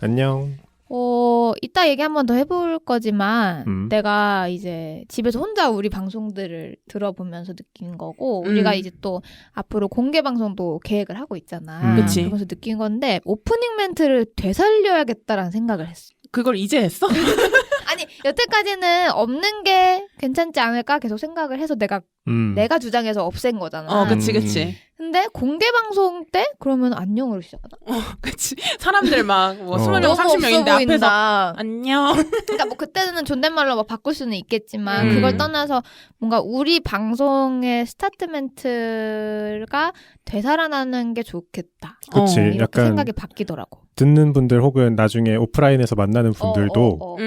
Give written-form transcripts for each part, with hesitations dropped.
안녕. 이따 얘기 한 번 더 해볼 거지만 내가 이제 집에서 혼자 우리 방송들을 들어보면서 느낀 거고 우리가 이제 또 앞으로 공개 방송도 계획을 하고 있잖아. 그치. 그래서 느낀 건데 오프닝 멘트를 되살려야겠다라는 생각을 했어. 그걸 이제 했어? 아니 여태까지는 없는 게 괜찮지 않을까 계속 생각을 해서 내가 주장해서 없앤 거잖아. 그치. 근데 공개 방송 때 그러면 안녕으로 시작하나? 그치. 사람들 막 20명, 너무 30명인데 없어 앞에서 보인다. 안녕. 그러니까 뭐 그때는 존댓말로 막 바꿀 수는 있겠지만 음. 그걸 떠나서 뭔가 우리 방송의 스타트 멘트가 되살아나는 게 좋겠다. 그치. 이렇게 약간 생각이 바뀌더라고. 듣는 분들 혹은 나중에 오프라인에서 만나는 분들도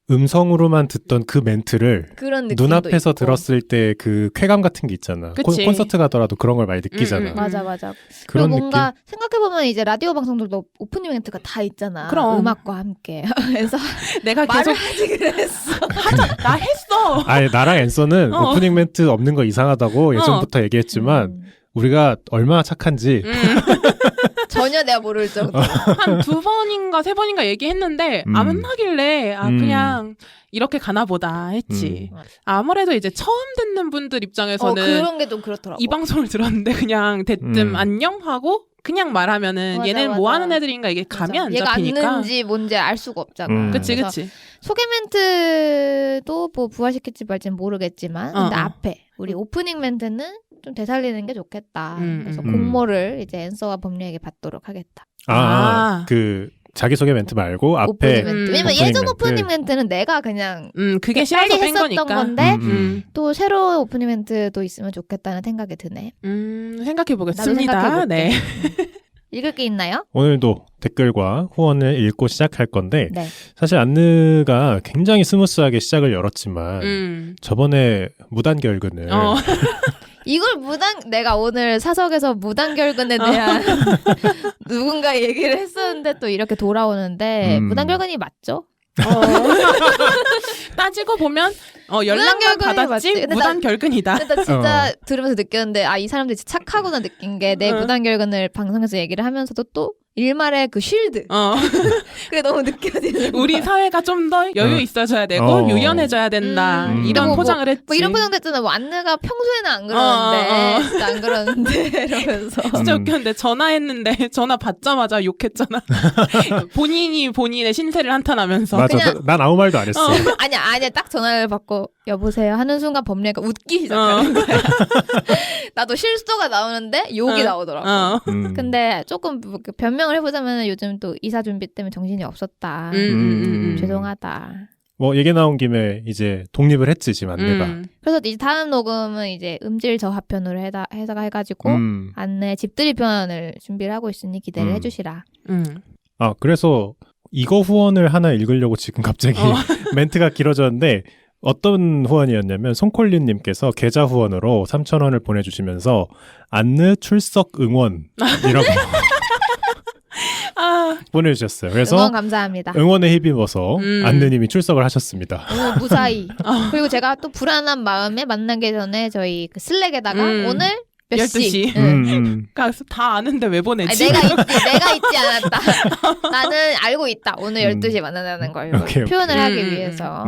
음성으로만 듣던 그 멘트를 그런 느낌도 눈앞에서 있고. 들었을 때 그 쾌감 같은 게 있잖아. 그치. 콘서트 가더라도 그런 걸 많이 느끼잖아. 맞아. 그리고 그런 뭔가 느낌? 생각해보면 이제 라디오 방송들도 오프닝 멘트가 다 있잖아. 그럼. 음악과 함께. 그래서 내가 말을 계속 하지 그랬어. 나 했어. 아예 나랑 앤서는 오프닝 멘트 없는 거 이상하다고 예전부터 얘기했지만 우리가 얼마나 착한지 전혀 내가 모를 정도. 한 2번인가 3번인가 얘기했는데 안 만나길래 그냥 이렇게 가나 보다 했지. 아무래도 이제 처음 듣는 분들 입장에서는 그런 게 좀 그렇더라고. 이 방송을 들었는데 그냥 대뜸 안녕하고 그냥 말하면은 맞아, 얘네는 맞아. 뭐 하는 애들인가 이게 감이 안 얘가 잡히니까. 안는지 뭔지 알 수가 없잖아. 그치. 소개 멘트도 뭐 부활시킬지 말지는 모르겠지만 근데 앞에 우리 오프닝 멘트는 좀 되살리는 게 좋겠다. 그래서 공모를 이제 앤서와 범리에게 받도록 하겠다. 그 자기소개 멘트 말고 앞에 오프닝 멘트. 왜냐면 예전 멘트. 오프닝 멘트는 내가 그냥 그게 싫어서 빨리 뺀 했었던 거니까. 건데 또 새로운 오프닝 멘트도 있으면 좋겠다는 생각이 드네. 생각해보겠습니다. 나도 생각해볼게. 네. 읽을 게 있나요? 오늘도 댓글과 후원을 읽고 시작할 건데 네. 사실 안느가 굉장히 스무스하게 시작을 열었지만 저번에 무단결근을 이걸 내가 오늘 사석에서 무단결근에 대한 누군가 얘기를 했었는데 또 이렇게 돌아오는데 무단결근이 맞죠? 따지고 보면 연락만 받았지 맞지? 근데 무단결근이다. 근데 나 진짜 들으면서 느꼈는데 이 사람들이 진짜 착하구나 느낀 게 내 무단결근을 방송에서 얘기를 하면서도 또 일말의 그 쉴드 그게 너무 느껴지는 우리 거야. 사회가 좀 더 여유 있어져야 되고 유연해져야 된다 이런 포장을 했지. 뭐 이런 포장도 했잖아. 뭐 안느가 평소에는 안 그러는데 진짜 안 그러는데 이러면서 진짜 웃겼는데 전화했는데 전화 받자마자 욕했잖아. 본인의 신세를 한탄하면서. 맞아. 그냥- 난 아무 말도 안 했어. 아니야 딱 전화를 받고 여보세요 하는 순간 범례가 웃기 시작하는 거야. 나도 실수가 나오는데 욕이 나오더라고. 근데 조금 뭐 변명을 해보자면 요즘 또 이사 준비 때문에 정신이 없었다. 죄송하다. 뭐 얘기 나온 김에 이제 독립을 했지 지금 안내가. 그래서 이제 다음 녹음은 이제 음질 저하편으로 해가지고 안내 집들이 편을 준비를 하고 있으니 기대를 해주시라. 그래서 이거 후원을 하나 읽으려고 지금 갑자기 멘트가 길어졌는데 어떤 후원이었냐면 송콜린님께서 계좌 후원으로 3,000원을 보내주시면서 안느 출석 응원이라고 보내주셨어요. 그래서 응원 감사합니다. 응원에 힘입어서 안느님이 출석을 하셨습니다. 오늘 무사히. 그리고 제가 또 불안한 마음에 만나기 전에 저희 그 슬랙에다가 오늘 몇 12시. 시? 응. 그러니까 다 아는데 왜 보내지? 아니, 내가 잊지 않았다. 나는 알고 있다. 오늘 12시에 만나자는 걸 표현을 하기 위해서.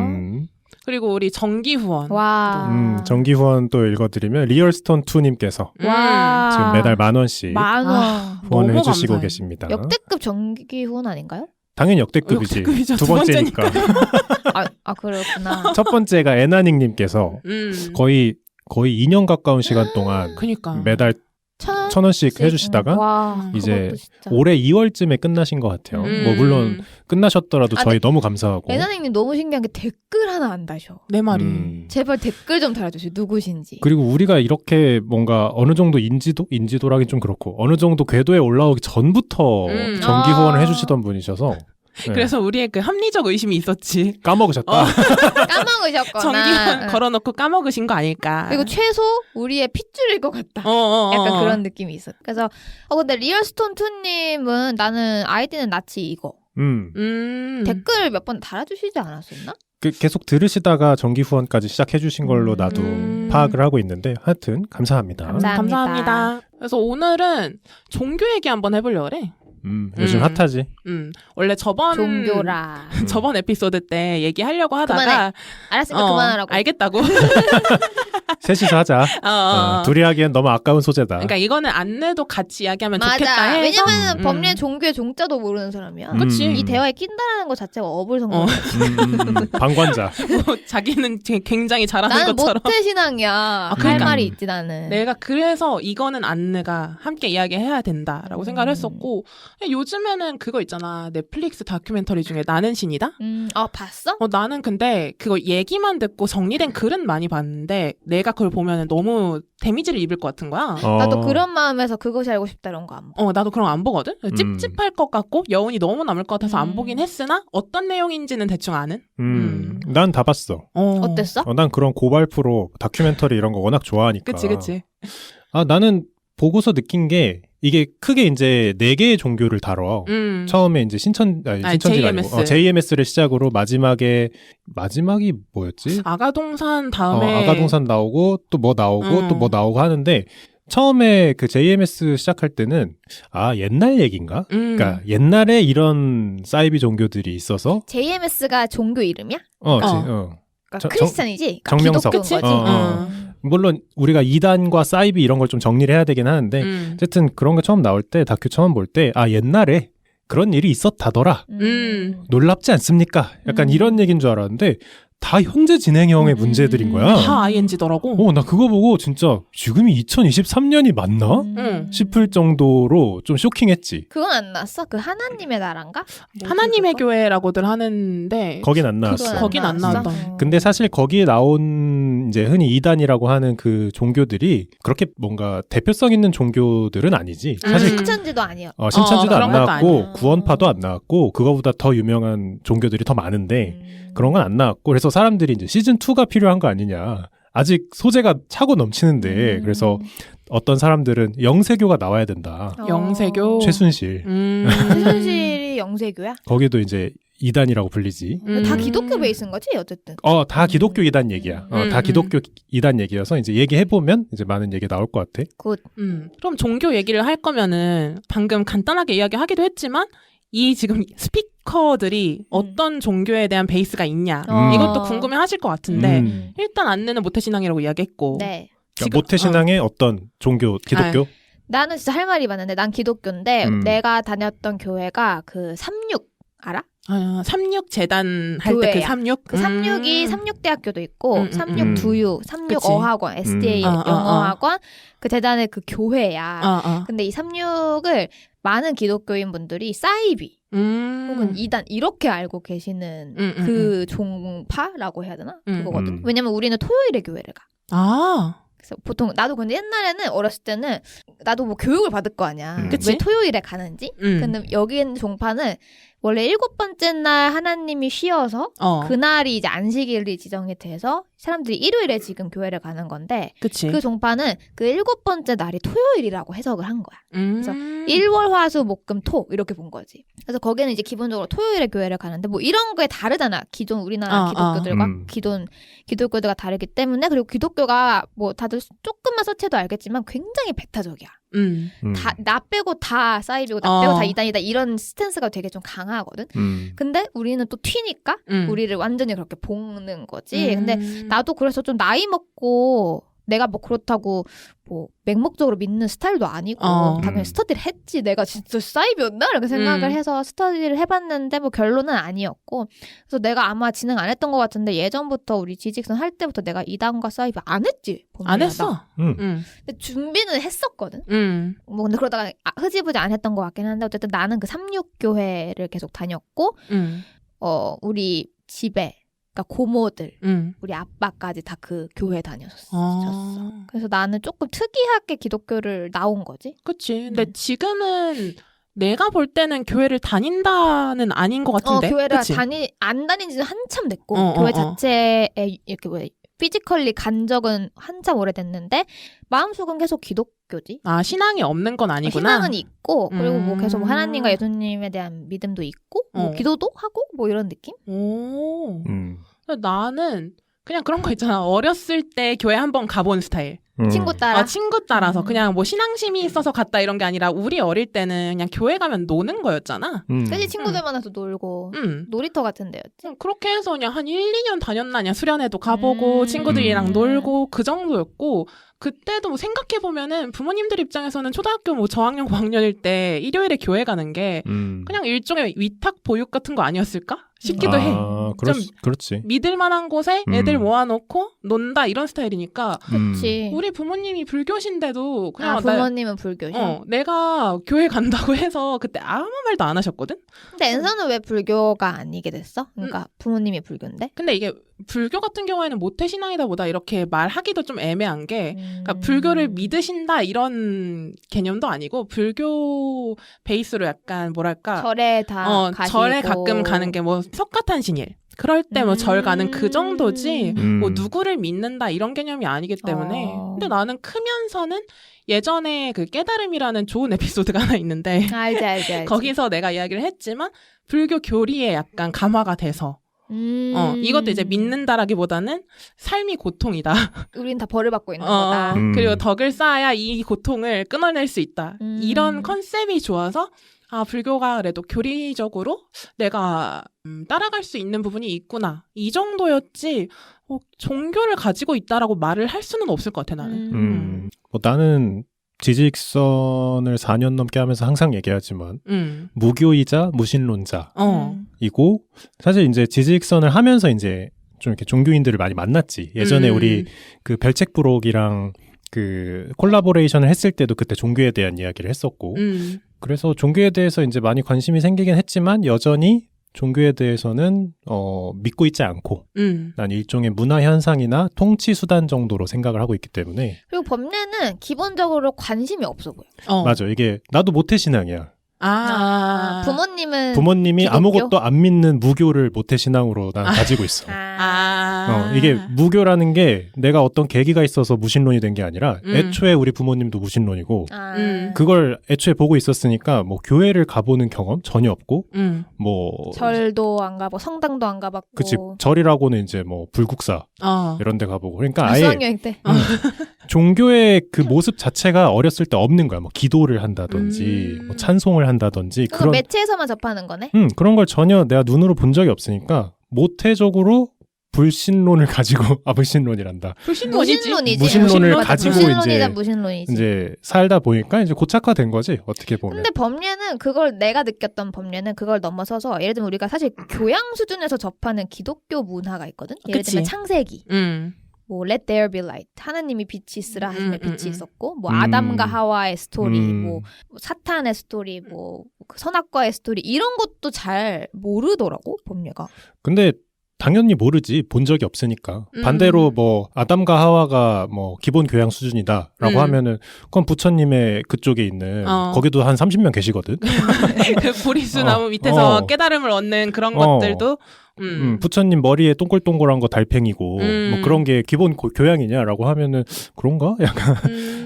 그리고 우리 정기 후원. 와. 정기 후원 또 읽어드리면 리얼스톤2님께서 와. 지금 매달 10,000원씩 10,000원. 후원을 너무 해주시고 감사해요. 계십니다. 역대급 정기 후원 아닌가요? 당연히 역대급이지. 역대급이죠. 두 번째니까. 그렇구나. 첫 번째가 에나닉님께서 거의 2년 가까운 시간 동안 그니까. 매달 1,000원씩 해주시다가 와, 이제 그것도 진짜. 올해 2월쯤에 끝나신 것 같아요. 뭐 물론 끝나셨더라도 저희 너무 감사하고. 애나님님 너무 신기한 게 댓글 하나 안 다셔. 내 말이. 제발 댓글 좀 달아주세요. 누구신지. 그리고 우리가 이렇게 뭔가 어느 정도 인지도라긴 좀 그렇고 어느 정도 궤도에 올라오기 전부터 정기 후원을 해주시던 분이셔서 네. 그래서 우리의 그 합리적 의심이 있었지. 까먹으셨다. 까먹으셨거나. 정기 후원 걸어놓고 까먹으신 거 아닐까. 그리고 최소 우리의 핏줄일 것 같다. 약간 그런 느낌이 있어. 그래서 근데 리얼스톤2님은 나는 아이디는 나치 이거. 댓글 몇 번 달아주시지 않았었나? 계속 들으시다가 정기 후원까지 시작해주신 걸로 나도 파악을 하고 있는데 하여튼 감사합니다. 감사합니다. 그래서 오늘은 종교 얘기 한번 해보려고 그래. 요즘 핫하지. 원래 저번 종교라. 저번 에피소드 때 얘기하려고 하다가 그만해. 알았으니까 그만하라고. 알겠다고. 셋이서 하자. 둘이 하기엔 너무 아까운 소재다. 그러니까 이거는 안내도 같이 이야기하면 맞아. 좋겠다 해서. 왜냐면 법례 종교의 종자도 모르는 사람이야. 그치. 이 대화에 낀다라는 것 자체가 어불성설. 방관자. 뭐 자기는 굉장히 잘하는 나는 것처럼. 모태신앙이야. 할 그러니까. 말이 있지 나는. 내가 그래서 이거는 안내가 함께 이야기해야 된다라고 생각을 했었고 요즘에는 그거 있잖아. 넷플릭스 다큐멘터리 중에 나는 신이다? 봤어? 나는 근데 그거 얘기만 듣고 정리된 글은 많이 봤는데 내가 그걸 보면 너무 데미지를 입을 것 같은 거야. 나도 그런 마음에서 그것이 알고 싶다 이런 거 안 봐. 나도 그런 거 안 보거든? 찝찝할 것 같고 여운이 너무 남을 것 같아서 안 보긴 했으나 어떤 내용인지는 대충 아는? 난 다 봤어. 어땠어? 난 그런 고발 프로, 다큐멘터리 이런 거 워낙 좋아하니까. 그치. 나는 보고서 느낀 게 이게 크게 이제 4개의 종교를 다뤄. 처음에 이제 신천지가 JMS. 아니고 JMS를 시작으로 마지막이 뭐였지? 아가동산 다음에 아가동산 나오고 또 뭐 나오고 또 뭐 나오고 하는데 처음에 그 JMS 시작할 때는 옛날 얘기인가? 그러니까 옛날에 이런 사이비 종교들이 있어서 JMS가 종교 이름이야? 그러니까 크리스찬이지? 그러니까 정명석. 기독교인 거지? 물론 우리가 이단과 사이비 이런 걸 좀 정리를 해야 되긴 하는데 어쨌든 그런 거 처음 나올 때 다큐 처음 볼 때 옛날에 그런 일이 있었다더라. 놀랍지 않습니까? 약간 이런 얘기인 줄 알았는데 다 현재 진행형의 문제들인 거야. 다 ING더라고. 나 그거 보고 진짜 지금이 2023년이 맞나? 싶을 정도로 좀 쇼킹했지. 그건 안 나왔어? 그 하나님의 나라인가? 하나님의 교회라고들 하는데 거긴 안 나왔어. 거긴 안 나왔다. 근데 사실 거기에 나온 이제 흔히 이단이라고 하는 그 종교들이 그렇게 뭔가 대표성 있는 종교들은 아니지. 사실 신천지도 아니야. 신천지도 안 나왔고 아니야. 구원파도 안 나왔고 그거보다 더 유명한 종교들이 더 많은데 그런 건 안 나왔고 그래서 사람들이 이제 시즌 2가 필요한 거 아니냐. 아직 소재가 차고 넘치는데 그래서 어떤 사람들은 영세교가 나와야 된다. 영세교. 최순실. 최순실이 영세교야? 거기도 이제 이단이라고 불리지. 다 기독교 베이스인 거지 어쨌든. 다 기독교 이단 얘기야. 다 기독교 이단 얘기여서 이제 얘기해 보면 이제 많은 얘기 나올 것 같아. 굿. 그럼 종교 얘기를 할 거면은 방금 간단하게 이야기하기도 했지만 이 지금 스피커들이 어떤 종교에 대한 베이스가 있냐 이것도 궁금해하실 것 같은데 일단 안내는 모태신앙이라고 이야기했고. 네. 그러니까 모태신앙의 어떤 종교, 기독교? 나는 진짜 할 말이 많은데 난 기독교인데 내가 다녔던 교회가 그 36 알아? 36재단 할 때 그 36? 그 36이 36대학교도 있고 36두유, 36어학원, SDA 영어학원 그 재단의 그 교회야. 근데 이 36을 많은 기독교인 분들이 사이비 혹은 이단 이렇게 알고 계시는 그 종파라고 해야 되나? 그거거든. 왜냐면 우리는 토요일에 교회를 가. 그래서 보통 나도 근데 옛날에는 어렸을 때는 나도 뭐 교육을 받을 거 아니야. 왜 토요일에 가는지? 근데 여기 있는 종파는 원래 7번째 날 하나님이 쉬어서 그날이 이제 안식일이 지정이 돼서 사람들이 일요일에 지금 교회를 가는 건데 그치. 그 종파는 그 7번째 날이 토요일이라고 해석을 한 거야. 그래서 일월화수목금토 이렇게 본 거지. 그래서 거기는 이제 기본적으로 토요일에 교회를 가는데 뭐 이런 거에 다르잖아. 기존 우리나라 기독교들과 기존 기독교들과 다르기 때문에 그리고 기독교가 뭐 다들 조금만 서체도 알겠지만 굉장히 배타적이야. 나 빼고 다 사이비고 나 빼고 다 이단이다 이런 스탠스가 되게 좀 강하거든. 근데 우리는 또 튀니까 우리를 완전히 그렇게 볶는 거지. 근데 나도 그래서 좀 나이 먹고 내가 뭐 그렇다고 뭐 맹목적으로 믿는 스타일도 아니고 당연히 스터디를 했지. 내가 진짜 사이비였나? 이렇게 생각을 해서 스터디를 해봤는데 뭐 결론은 아니었고 그래서 내가 아마 진행 안 했던 것 같은데 예전부터 우리 지직선 할 때부터 내가 이단과 사이비 안 했지. 안 했어. 근데 준비는 했었거든. 뭐 근데 그러다가 흐지부지 안 했던 것 같긴 한데 어쨌든 나는 그 36교회를 계속 다녔고 우리 집에 그러니까 고모들, 우리 아빠까지 다 그 교회 다녔었어. 그래서 나는 조금 특이하게 기독교를 나온 거지. 그치. 근데 지금은 내가 볼 때는 교회를 다닌다는 아닌 것 같은데. 교회를 그치? 안 다닌 지는 한참 됐고 교회 자체에 이렇게 뭐 피지컬리 간 적은 한참 오래됐는데 마음속은 계속 기독교지. 신앙이 없는 건 아니구나. 신앙은 있고 그리고 뭐 계속 뭐 하나님과 예수님에 대한 믿음도 있고 뭐 기도도 하고 뭐 이런 느낌? 나는 그냥 그런 거 있잖아. 어렸을 때 교회 한번 가본 스타일. 친구 따라? 친구 따라서 그냥 뭐 신앙심이 있어서 갔다 이런 게 아니라 우리 어릴 때는 그냥 교회 가면 노는 거였잖아. 그치 친구들 만나서 놀고 놀이터 같은 데였지. 그렇게 해서 그냥 한 1, 2년 다녔나 그냥 수련회도 가보고 친구들이랑 놀고 그 정도였고 그때도 뭐 생각해보면은 부모님들 입장에서는 초등학교 뭐 저학년 고학년일 때 일요일에 교회 가는 게 그냥 일종의 위탁 보육 같은 거 아니었을까 싶기도 해. 그렇지. 믿을 만한 곳에 애들 모아놓고 논다 이런 스타일이니까. 그치. 우리 부모님이 불교신데도 그냥 부모님은 불교셔? 내가 교회 간다고 해서 그때 아무 말도 안 하셨거든? 근데 엔서는 왜 불교가 아니게 됐어? 그러니까 부모님이 불교인데? 근데 이게 불교 같은 경우에는 모태신앙이다 보다 이렇게 말하기도 좀 애매한 게 그러니까 불교를 믿으신다 이런 개념도 아니고 불교 베이스로 약간 뭐랄까 절에 다 가시고 절에 가끔 가는 게 뭐 석가탄신일 그럴 때 뭐 절 가는 그 정도지 뭐 누구를 믿는다 이런 개념이 아니기 때문에 근데 나는 크면서는 예전에 그 깨달음이라는 좋은 에피소드가 하나 있는데 알지. 거기서 내가 이야기를 했지만 불교 교리에 약간 감화가 돼서 이것도 이제 믿는다라기보다는 삶이 고통이다. 우린 다 벌을 받고 있는 거다. 그리고 덕을 쌓아야 이 고통을 끊어낼 수 있다. 이런 컨셉이 좋아서 불교가 그래도 교리적으로 내가 따라갈 수 있는 부분이 있구나. 이 정도였지 종교를 가지고 있다라고 말을 할 수는 없을 것 같아 나는. 나는 지지익선을 4년 넘게 하면서 항상 얘기하지만 무교이자 무신론자이고 사실 이제 지지익선을 하면서 이제 좀 이렇게 종교인들을 많이 만났지. 예전에 우리 그 별책부록이랑 그 콜라보레이션을 했을 때도 그때 종교에 대한 이야기를 했었고 그래서 종교에 대해서 이제 많이 관심이 생기긴 했지만 여전히 종교에 대해서는 믿고 있지 않고 난 일종의 문화 현상이나 통치 수단 정도로 생각을 하고 있기 때문에 그리고 법례는 기본적으로 관심이 없어 보여. 맞아. 이게 나도 모태신앙이야. 부모님이 기독교? 아무것도 안 믿는 무교를 모태신앙으로 난 가지고 있어. 이게 무교라는 게 내가 어떤 계기가 있어서 무신론이 된 게 아니라 애초에 우리 부모님도 무신론이고 그걸 애초에 보고 있었으니까 뭐 교회를 가보는 경험 전혀 없고 뭐 절도 안 가고 성당도 안 가봤고 그치 절이라고는 이제 뭐 불국사 이런 데 가보고 그러니까 아예 수학여행 때 종교의 그 모습 자체가 어렸을 때 없는 거야. 뭐 기도를 한다든지 뭐 찬송을 한다든지 그런 매체에서만 접하는 거네. 그런 걸 전혀 내가 눈으로 본 적이 없으니까 모태적으로 불신론을 가지고 불신론이란다. 무신론이지. 무신론을 가지고 무신론이지. 이제 살다 보니까 이제 고착화된 거지 어떻게 보면. 근데 법례는 그걸 내가 느꼈던 법례는 그걸 넘어서서 예를 들면 우리가 사실 교양 수준에서 접하는 기독교 문화가 있거든. 예를 들면 창세기. 뭐 Let there be light. 하나님이 빛이 있으라 하시면 빛이 있었고 뭐 아담과 하와의 스토리, 뭐 사탄의 스토리, 뭐 선악과의 스토리 이런 것도 잘 모르더라고 법례가. 근데 당연히 모르지. 본 적이 없으니까. 반대로 뭐 아담과 하와가 뭐 기본 교양 수준이다라고 하면은 그건 부처님의 그쪽에 있는 거기도 한 30명 계시거든. 그 보리수 나무 밑에서 깨달음을 얻는 그런 것들도 부처님 머리에 동글동글한 거 달팽이고 뭐 그런 게 기본 교양이냐라고 하면은 그런가? 약간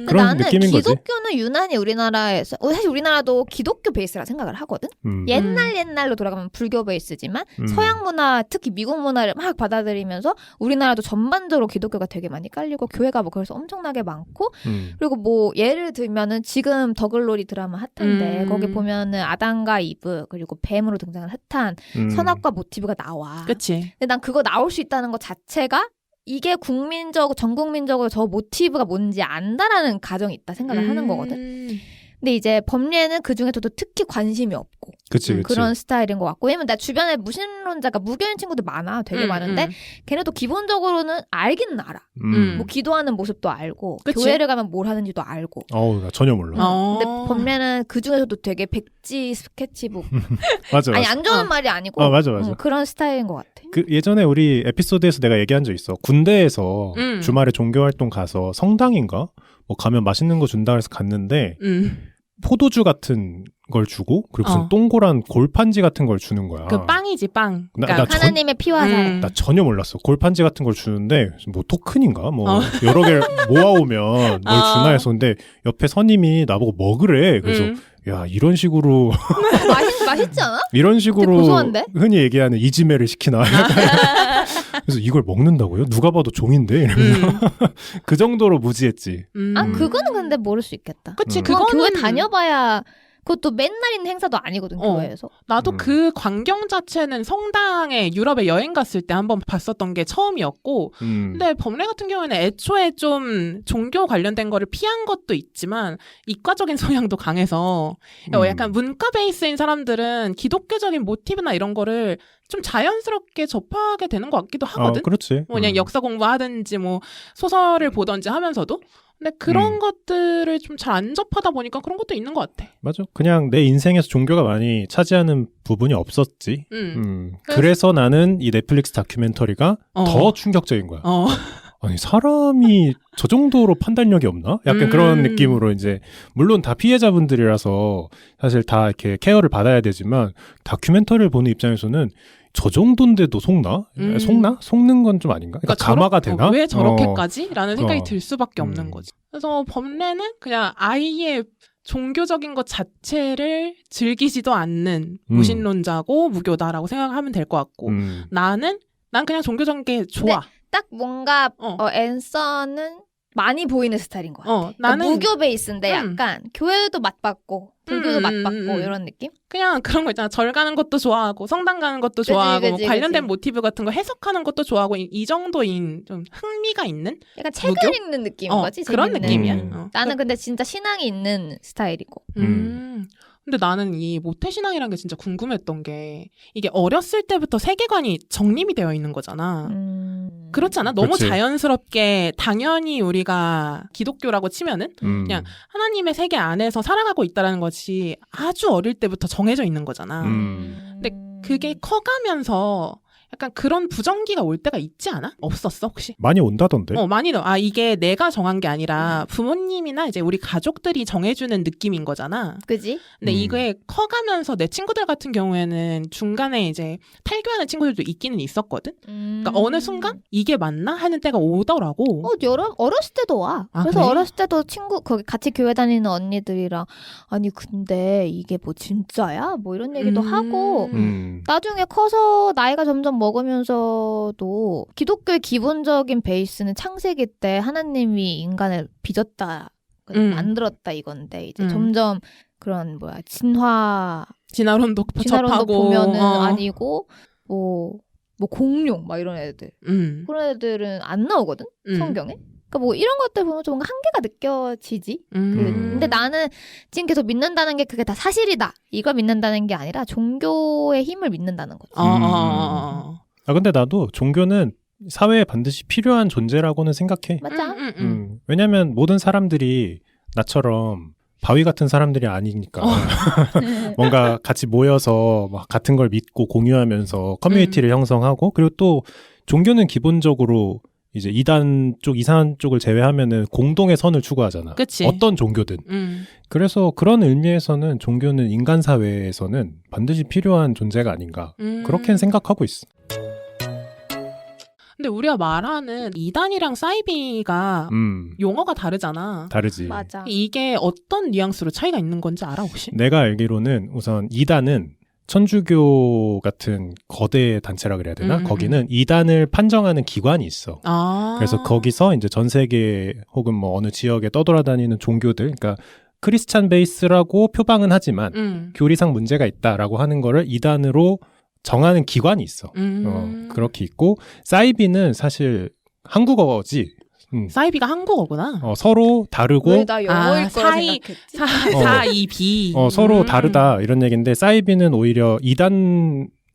그런 느낌인 거지. 기독교는 유난히 우리나라에서 사실 우리나라도 기독교 베이스라 생각을 하거든. 옛날로 돌아가면 불교 베이스지만 서양 문화 특히 미국 문화를 막 받아들이면서 우리나라도 전반적으로 기독교가 되게 많이 깔리고 교회가 뭐 그래서 엄청나게 많고 그리고 뭐 예를 들면은 지금 더글로리 드라마 핫한데 거기 보면은 아담과 이브 그리고 뱀으로 등장한 핫한 선악과 모티브가 나와. 그치. 근데 난 그거 나올 수 있다는 것 자체가 이게 전 국민적으로 저 모티브가 뭔지 안다라는 가정이 있다 생각을 하는 거거든. 근데 이제 법례는 그 중에서도 특히 관심이 없고 그치. 그런 스타일인 것 같고 왜냐면 나 주변에 무신론자가 무교인 친구들 많아 되게 많은데 걔네도 기본적으로는 알기는 알아. 뭐 기도하는 모습도 알고 그치? 교회를 가면 뭘 하는지도 알고. 나 전혀 몰라. 근데 법례는 그 중에서도 되게 백지 스케치북. 맞아. 아니 안 좋은 말이 아니고. 맞아. 그런 스타일인 것 같아. 그 예전에 우리 에피소드에서 내가 얘기한 적 있어. 군대에서 주말에 종교활동 가서 성당인가? 뭐 가면 맛있는 거 준다 해서 갔는데 포도주 같은 걸 주고 그리고 무슨 동그란 골판지 같은 걸 주는 거야. 그 빵이지 빵. 그러니까 하나님의 피와 살. 나 전혀 몰랐어. 골판지 같은 걸 주는데 뭐 토큰인가? 뭐 여러 개 모아오면 뭘 주나 해서 근데 옆에 선임이 나보고 먹으래. 그래서 야 이런 식으로 맛있지 않아? 이런 식으로 고소한데? 흔히 얘기하는 이지매를 시키나. 그래서 이걸 먹는다고요? 누가 봐도 종인데 이러면서 그 정도로 무지했지. 아 그거는 근데 모를 수 있겠다. 그치 그건 그거는 교회 다녀봐야 그것도 맨날 있는 행사도 아니거든 교회에서. 나도 그 광경 자체는 성당에 유럽에 여행 갔을 때 한번 봤었던 게 처음이었고 근데 범례 같은 경우에는 애초에 좀 종교 관련된 거를 피한 것도 있지만 이과적인 성향도 강해서 약간 문과 베이스인 사람들은 기독교적인 모티브나 이런 거를 좀 자연스럽게 접하게 되는 것 같기도 하거든. 그렇지. 뭐 그냥 역사 공부하든지 뭐 소설을 보든지 하면서도 근데 그런 것들을 좀 잘 안 접하다 보니까 그런 것도 있는 것 같아. 맞아. 그냥 내 인생에서 종교가 많이 차지하는 부분이 없었지. 그래서 나는 이 넷플릭스 다큐멘터리가 더 충격적인 거야. 아니 사람이 저 정도로 판단력이 없나? 약간 그런 느낌으로 이제 물론 다 피해자분들이라서 사실 다 이렇게 케어를 받아야 되지만 다큐멘터리를 보는 입장에서는 저 정도인데도 속나? 속나? 속는 건 좀 아닌가? 그러니까 감화가 되나? 왜 저렇게까지? 라는 생각이 들 수밖에 없는 거지. 그래서 범례는 그냥 아예 종교적인 것 자체를 즐기지도 않는 무신론자고 무교다라고 생각하면 될 것 같고 난 그냥 종교적인 게 좋아. 딱 뭔가 앤서는 많이 보이는 스타일인 거야. 나는 그러니까 무교 베이스인데 약간 교회도 맛봤고 불교도 맛봤고 이런 느낌? 그냥 그런 거 있잖아. 절 가는 것도 좋아하고 성당 가는 것도 좋아하고 뭐 관련된 모티브 같은 거 해석하는 것도 좋아하고 이 정도인 좀 흥미가 있는 약간 책을 무교? 읽는 느낌인 거지. 그런 느낌이야. 나는 근데 진짜 신앙이 있는 스타일이고. 근데 나는 이 모태신앙이라는 게 진짜 궁금했던 게 이게 어렸을 때부터 세계관이 정립이 되어 있는 거잖아. 그렇지 않아? 너무 그치. 자연스럽게 당연히 우리가 기독교라고 치면은 그냥 하나님의 세계 안에서 살아가고 있다는 것이 아주 어릴 때부터 정해져 있는 거잖아. 근데 그게 커가면서 약간 그런 부정기가 올 때가 있지 않아? 없었어 혹시? 많이 온다던데. 많이 이게 내가 정한 게 아니라 부모님이나 이제 우리 가족들이 정해주는 느낌인 거잖아. 그지? 근데 이게 커가면서 내 친구들 같은 경우에는 중간에 이제 탈교하는 친구들도 있기는 있었거든. 그러니까 어느 순간 이게 맞나 하는 때가 오더라고. 어렸을 때도 와. 그래서 그래? 어렸을 때도 친구 거기 같이 교회 다니는 언니들이랑 아니 근데 이게 뭐 진짜야? 뭐 이런 얘기도 하고 나중에 커서 나이가 점점 먹으면서도 기독교의 기본적인 베이스는 창세기 때 하나님이 인간을 빚었다, 만들었다 이건데 이제 점점 그런 진화론도 접하고 보면은 아니고 뭐 공룡 막 이런 애들 그런 애들은 안 나오거든 성경에. 그러니까 뭐 이런 것들 보면 좀 뭔가 한계가 느껴지지. 근데 나는 지금 계속 믿는다는 게 그게 다 사실이다. 이걸 믿는다는 게 아니라 종교의 힘을 믿는다는 거지. 근데 나도 종교는 사회에 반드시 필요한 존재라고는 생각해. 맞아. 왜냐면 모든 사람들이 나처럼 바위 같은 사람들이 아니니까 뭔가 같이 모여서 막 같은 걸 믿고 공유하면서 커뮤니티를 형성하고 그리고 또 종교는 기본적으로 이제 이단 쪽, 이산 쪽을 제외하면은 공동의 선을 추구하잖아. 그치. 어떤 종교든. 그래서 그런 의미에서는 종교는 인간 사회에서는 반드시 필요한 존재가 아닌가. 그렇게는 생각하고 있어. 근데 우리가 말하는 이단이랑 사이비가 용어가 다르잖아. 다르지. 맞아. 이게 어떤 뉘앙스로 차이가 있는 건지 알아 혹시? 내가 알기로는 우선 이단은 천주교 같은 거대 단체라 그래야 되나? 거기는 이단을 판정하는 기관이 있어. 그래서 거기서 이제 전 세계 혹은 뭐 어느 지역에 떠돌아다니는 종교들, 그러니까 크리스찬 베이스라고 표방은 하지만 교리상 문제가 있다라고 하는 거를 이단으로 정하는 기관이 있어. 그렇게 있고 사이비는 사실 한국어지. 사이비가 한국어구나. 서로 다르고 왜 나 영어일 거라 생각했지? 사이비. 서로 다르다 이런 얘기인데 사이비는 오히려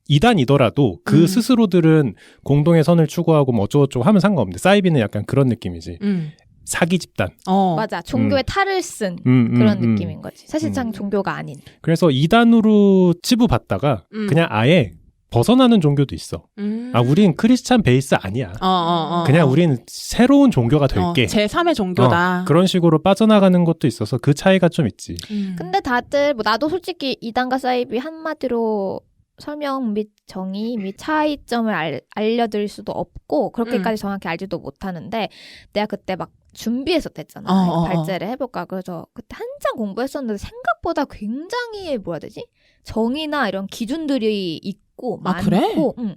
이단이더라도 그 스스로들은 공동의 선을 추구하고 뭐 어쩌고저쩌고 하면 상관없는데 사이비는 약간 그런 느낌이지. 사기 집단. 맞아. 종교의 탈을 쓴 그런 느낌인 거지. 사실상 종교가 아닌. 그래서 이단으로 치부받다가 그냥 아예 벗어나는 종교도 있어. 우린 크리스찬 베이스 아니야. 그냥 우린 새로운 종교가 될게. 제3의 종교다. 그런 식으로 빠져나가는 것도 있어서 그 차이가 좀 있지. 근데 다들 나도 솔직히 이단과 사이비 한마디로 설명 및 정의 및 차이점을 알려드릴 수도 없고 그렇게까지 정확히 알지도 못하는데 내가 그때 막 준비했었댔잖아. 발제를 해볼까. 그래서 그때 한참 공부했었는데 생각보다 굉장히 뭐라 해야 되지? 정의나 이런 기준들이 있고 많고 그래?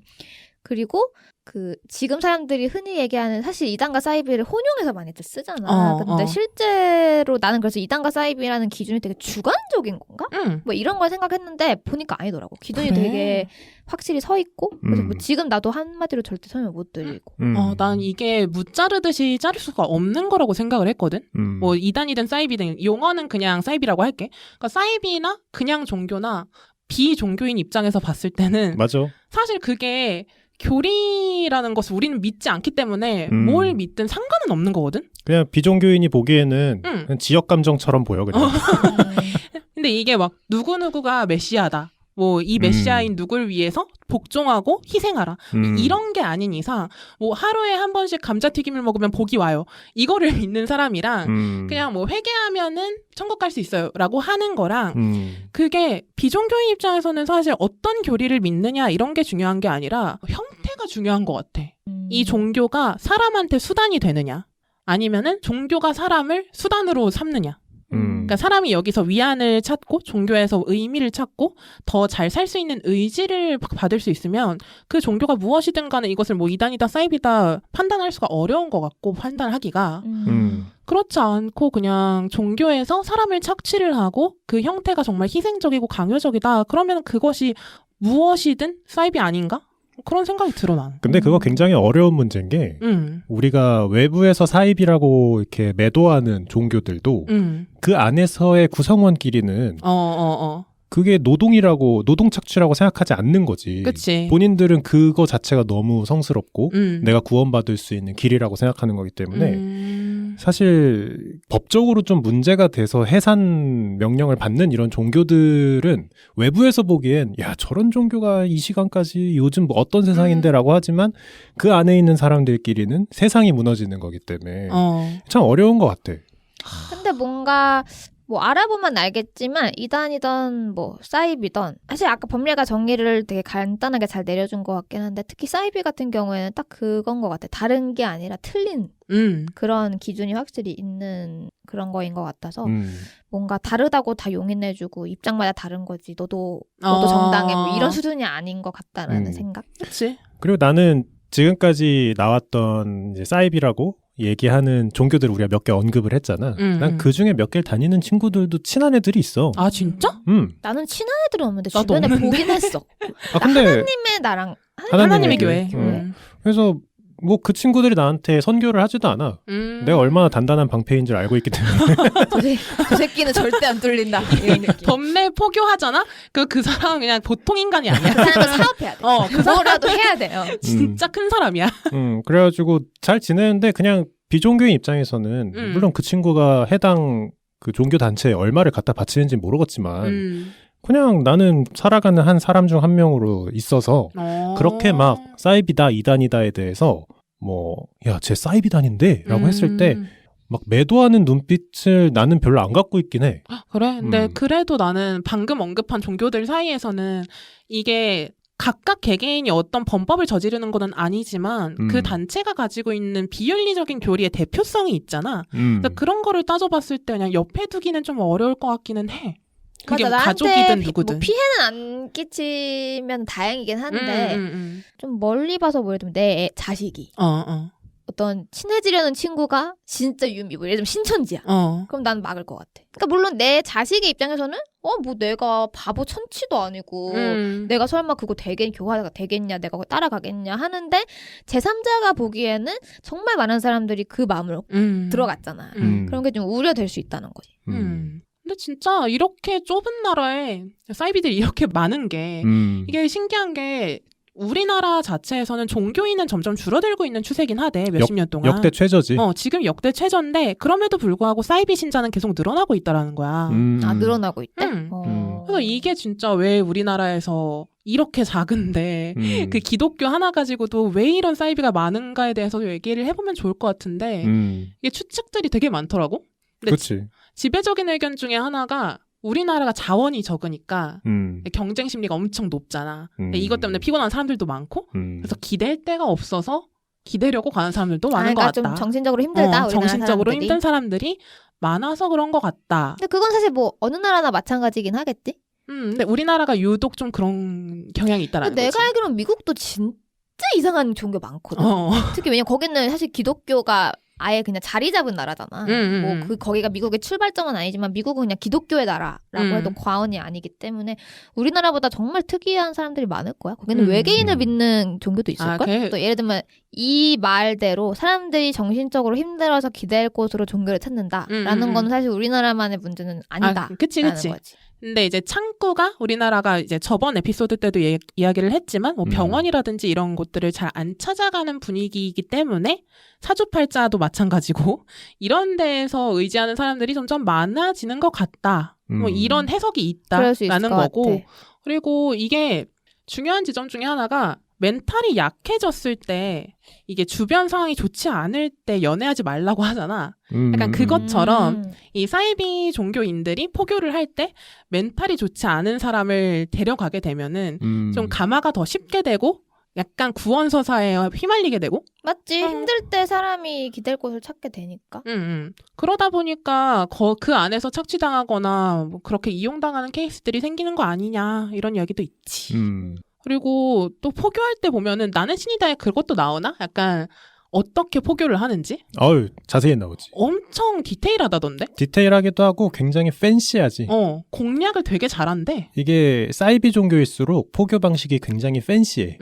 그리고 그 지금 사람들이 흔히 얘기하는 사실 이단과 사이비를 혼용해서 많이들 쓰잖아. 근데 실제로 나는 그래서 이단과 사이비라는 기준이 되게 주관적인 건가? 뭐 이런 걸 생각했는데 보니까 아니더라고. 기준이 그래. 되게 확실히 서 있고 그래서 뭐 지금 나도 한마디로 절대 설명 못 드리고. 난 이게 무자르듯이 자를 수가 없는 거라고 생각을 했거든. 뭐 이단이든 사이비든 용어는 그냥 사이비라고 할게. 그러니까 사이비나 그냥 종교나 비종교인 입장에서 봤을 때는 맞아. 사실 그게 교리라는 것을 우리는 믿지 않기 때문에 뭘 믿든 상관은 없는 거거든. 그냥 비종교인이 보기에는 그냥 지역 감정처럼 보여 그냥. 근데 이게 막 누구누구가 메시아다. 뭐 이 메시아인 누굴 위해서 복종하고 희생하라. 이런 게 아닌 이상 뭐 하루에 한 번씩 감자튀김을 먹으면 복이 와요. 이거를 믿는 사람이랑 그냥 뭐 회개하면은 천국 갈 수 있어요. 라고 하는 거랑 그게 비종교인 입장에서는 사실 어떤 교리를 믿느냐 이런 게 중요한 게 아니라 형태가 중요한 것 같아. 이 종교가 사람한테 수단이 되느냐 아니면은 종교가 사람을 수단으로 삼느냐. 그러니까 사람이 여기서 위안을 찾고 종교에서 의미를 찾고 더 잘 살 수 있는 의지를 받을 수 있으면 그 종교가 무엇이든 간에 이것을 뭐 이단이다 사이비다 판단할 수가 어려운 것 같고 판단하기가 그렇지 않고 그냥 종교에서 사람을 착취를 하고 그 형태가 정말 희생적이고 강요적이다 그러면 그것이 무엇이든 사이비 아닌가? 그런 생각이 들어 나는. 근데 그거 굉장히 어려운 문제인 게 우리가 외부에서 사입이라고 이렇게 매도하는 종교들도 그 안에서의 구성원끼리는 그게 노동 착취라고 생각하지 않는 거지. 그치. 본인들은 그거 자체가 너무 성스럽고 내가 구원받을 수 있는 길이라고 생각하는 거기 때문에 사실 법적으로 좀 문제가 돼서 해산 명령을 받는 이런 종교들은 외부에서 보기엔 야 저런 종교가 이 시간까지 요즘 뭐 어떤 세상인데 라고 하지만 그 안에 있는 사람들끼리는 세상이 무너지는 거기 때문에 참 어려운 것 같아. 근데 뭔가 뭐 알아보면 알겠지만 이단이던 뭐 사이비던 사실 아까 법례가 정의를 되게 간단하게 잘 내려준 것 같긴 한데 특히 사이비 같은 경우에는 딱 그건 것 같아. 다른 게 아니라 틀린 그런 기준이 확실히 있는 그런 거인 것 같아서 뭔가 다르다고 다 용인해주고 입장마다 다른 거지. 너도 정당해 뭐 이런 수준이 아닌 것 같다라는 생각. 그치. 그리고 나는 지금까지 나왔던 이제 사이비라고 얘기하는 종교들 우리가 몇 개 언급을 했잖아. 난 그 중에 몇 개를 다니는 친구들도 친한 애들이 있어. 아 진짜? 나는 친한 애들은 없는데 나도 주변에 없는데. 보긴 했어. 근데 하나님의 나랑 하나님의 교회. 그래서 뭐 그 친구들이 나한테 선교를 하지도 않아. 내가 얼마나 단단한 방패인 줄 알고 있기 때문에. 그 새끼는 절대 안 뚫린다. 이런 느낌. 법내 포교하잖아? 그 사람은 그냥 보통 인간이 아니야. 그 사람은 사업해야 돼. 그거라도 해야 돼요. 진짜 큰 사람이야. 그래가지고 잘 지내는데 그냥 비종교인 입장에서는 물론 그 친구가 해당 그 종교 단체에 얼마를 갖다 바치는지 모르겠지만 그냥 나는 살아가는 한 사람 중 한 명으로 있어서 그렇게 막 사이비다 이단이다에 대해서 뭐 야 쟤 사이비단인데 라고 했을 때 막 매도하는 눈빛을 나는 별로 안 갖고 있긴 해. 그래? 근데 그래도 나는 방금 언급한 종교들 사이에서는 이게 각각 개개인이 어떤 범법을 저지르는 건 아니지만 그 단체가 가지고 있는 비윤리적인 교리의 대표성이 있잖아. 그래서 그런 거를 따져봤을 때 그냥 옆에 두기는 좀 어려울 것 같기는 해. 그게 맞아, 뭐 가족이든 누구든. 뭐 피해는 안 끼치면 다행이긴 한데 좀 멀리 봐서 뭐 예를 들면 내 자식이 어떤 친해지려는 친구가 진짜 유미 뭐 예를 들면 신천지야. 그럼 난 막을 것 같아. 그러니까 물론 내 자식의 입장에서는 뭐 내가 바보 천치도 아니고 내가 설마 그거 교화가 되겠냐 내가 그거 따라가겠냐 하는데 제3자가 보기에는 정말 많은 사람들이 그 마음으로 들어갔잖아. 그런 게 좀 우려될 수 있다는 거지. 근데 진짜 이렇게 좁은 나라에 사이비들이 이렇게 많은 게 이게 신기한 게 우리나라 자체에서는 종교인은 점점 줄어들고 있는 추세긴 하대. 몇십 년 동안. 역대 최저지. 지금 역대 최저인데 그럼에도 불구하고 사이비 신자는 계속 늘어나고 있다라는 거야. 늘어나고 있대? 그래서 이게 진짜 왜 우리나라에서 이렇게 작은데 그 기독교 하나 가지고도 왜 이런 사이비가 많은가에 대해서 얘기를 해보면 좋을 것 같은데 이게 추측들이 되게 많더라고. 그렇지. 지배적인 의견 중에 하나가 우리나라가 자원이 적으니까 경쟁 심리가 엄청 높잖아. 이것 때문에 피곤한 사람들도 많고 그래서 기댈 데가 없어서 기대려고 가는 사람들도 많은 것 같다. 좀 정신적으로 힘들다. 정신적으로 사람들이. 힘든 사람들이 많아서 그런 것 같다. 근데 그건 사실 뭐 어느 나라나 마찬가지긴 하겠지. 근데 우리나라가 유독 좀 그런 경향이 있다라는 거지. 내가 알기로는 미국도 진짜 이상한 종교 많거든. 특히 왜냐면 거기는 사실 기독교가 아예 그냥 자리 잡은 나라잖아. 뭐 거기가 미국의 출발점은 아니지만 미국은 그냥 기독교의 나라라고 해도 과언이 아니기 때문에 우리나라보다 정말 특이한 사람들이 많을 거야. 거기는 외계인을 믿는 종교도 있을걸? 또 예를 들면 이 말대로 사람들이 정신적으로 힘들어서 기댈 곳으로 종교를 찾는다라는 건 사실 우리나라만의 문제는 아니다. 그치. 거지. 근데 이제 창구가 우리나라가 이제 저번 에피소드 때도 이야기를 했지만 뭐 병원이라든지 이런 곳들을 잘 안 찾아가는 분위기이기 때문에 사주팔자도 마찬가지고 이런 데에서 의지하는 사람들이 점점 많아지는 것 같다. 뭐 이런 해석이 있다라는 거고. 그리고 이게 중요한 지점 중에 하나가 멘탈이 약해졌을 때 이게 주변 상황이 좋지 않을 때 연애하지 말라고 하잖아. 약간 그것처럼 이 사이비 종교인들이 포교를 할 때 멘탈이 좋지 않은 사람을 데려가게 되면은 좀 감화가 더 쉽게 되고 약간 구원서사에 휘말리게 되고. 맞지. 힘들 때 사람이 기댈 곳을 찾게 되니까. 그러다 보니까 그 안에서 착취당하거나 뭐 그렇게 이용당하는 케이스들이 생기는 거 아니냐 이런 이야기도 있지. 그리고 또 포교할 때 보면은 나는 신이다에 그것도 나오나? 약간 어떻게 포교를 하는지? 자세히 나오지. 엄청 디테일하다던데? 디테일하기도 하고 굉장히 팬시하지. 공략을 되게 잘한대. 이게 사이비 종교일수록 포교 방식이 굉장히 팬시해.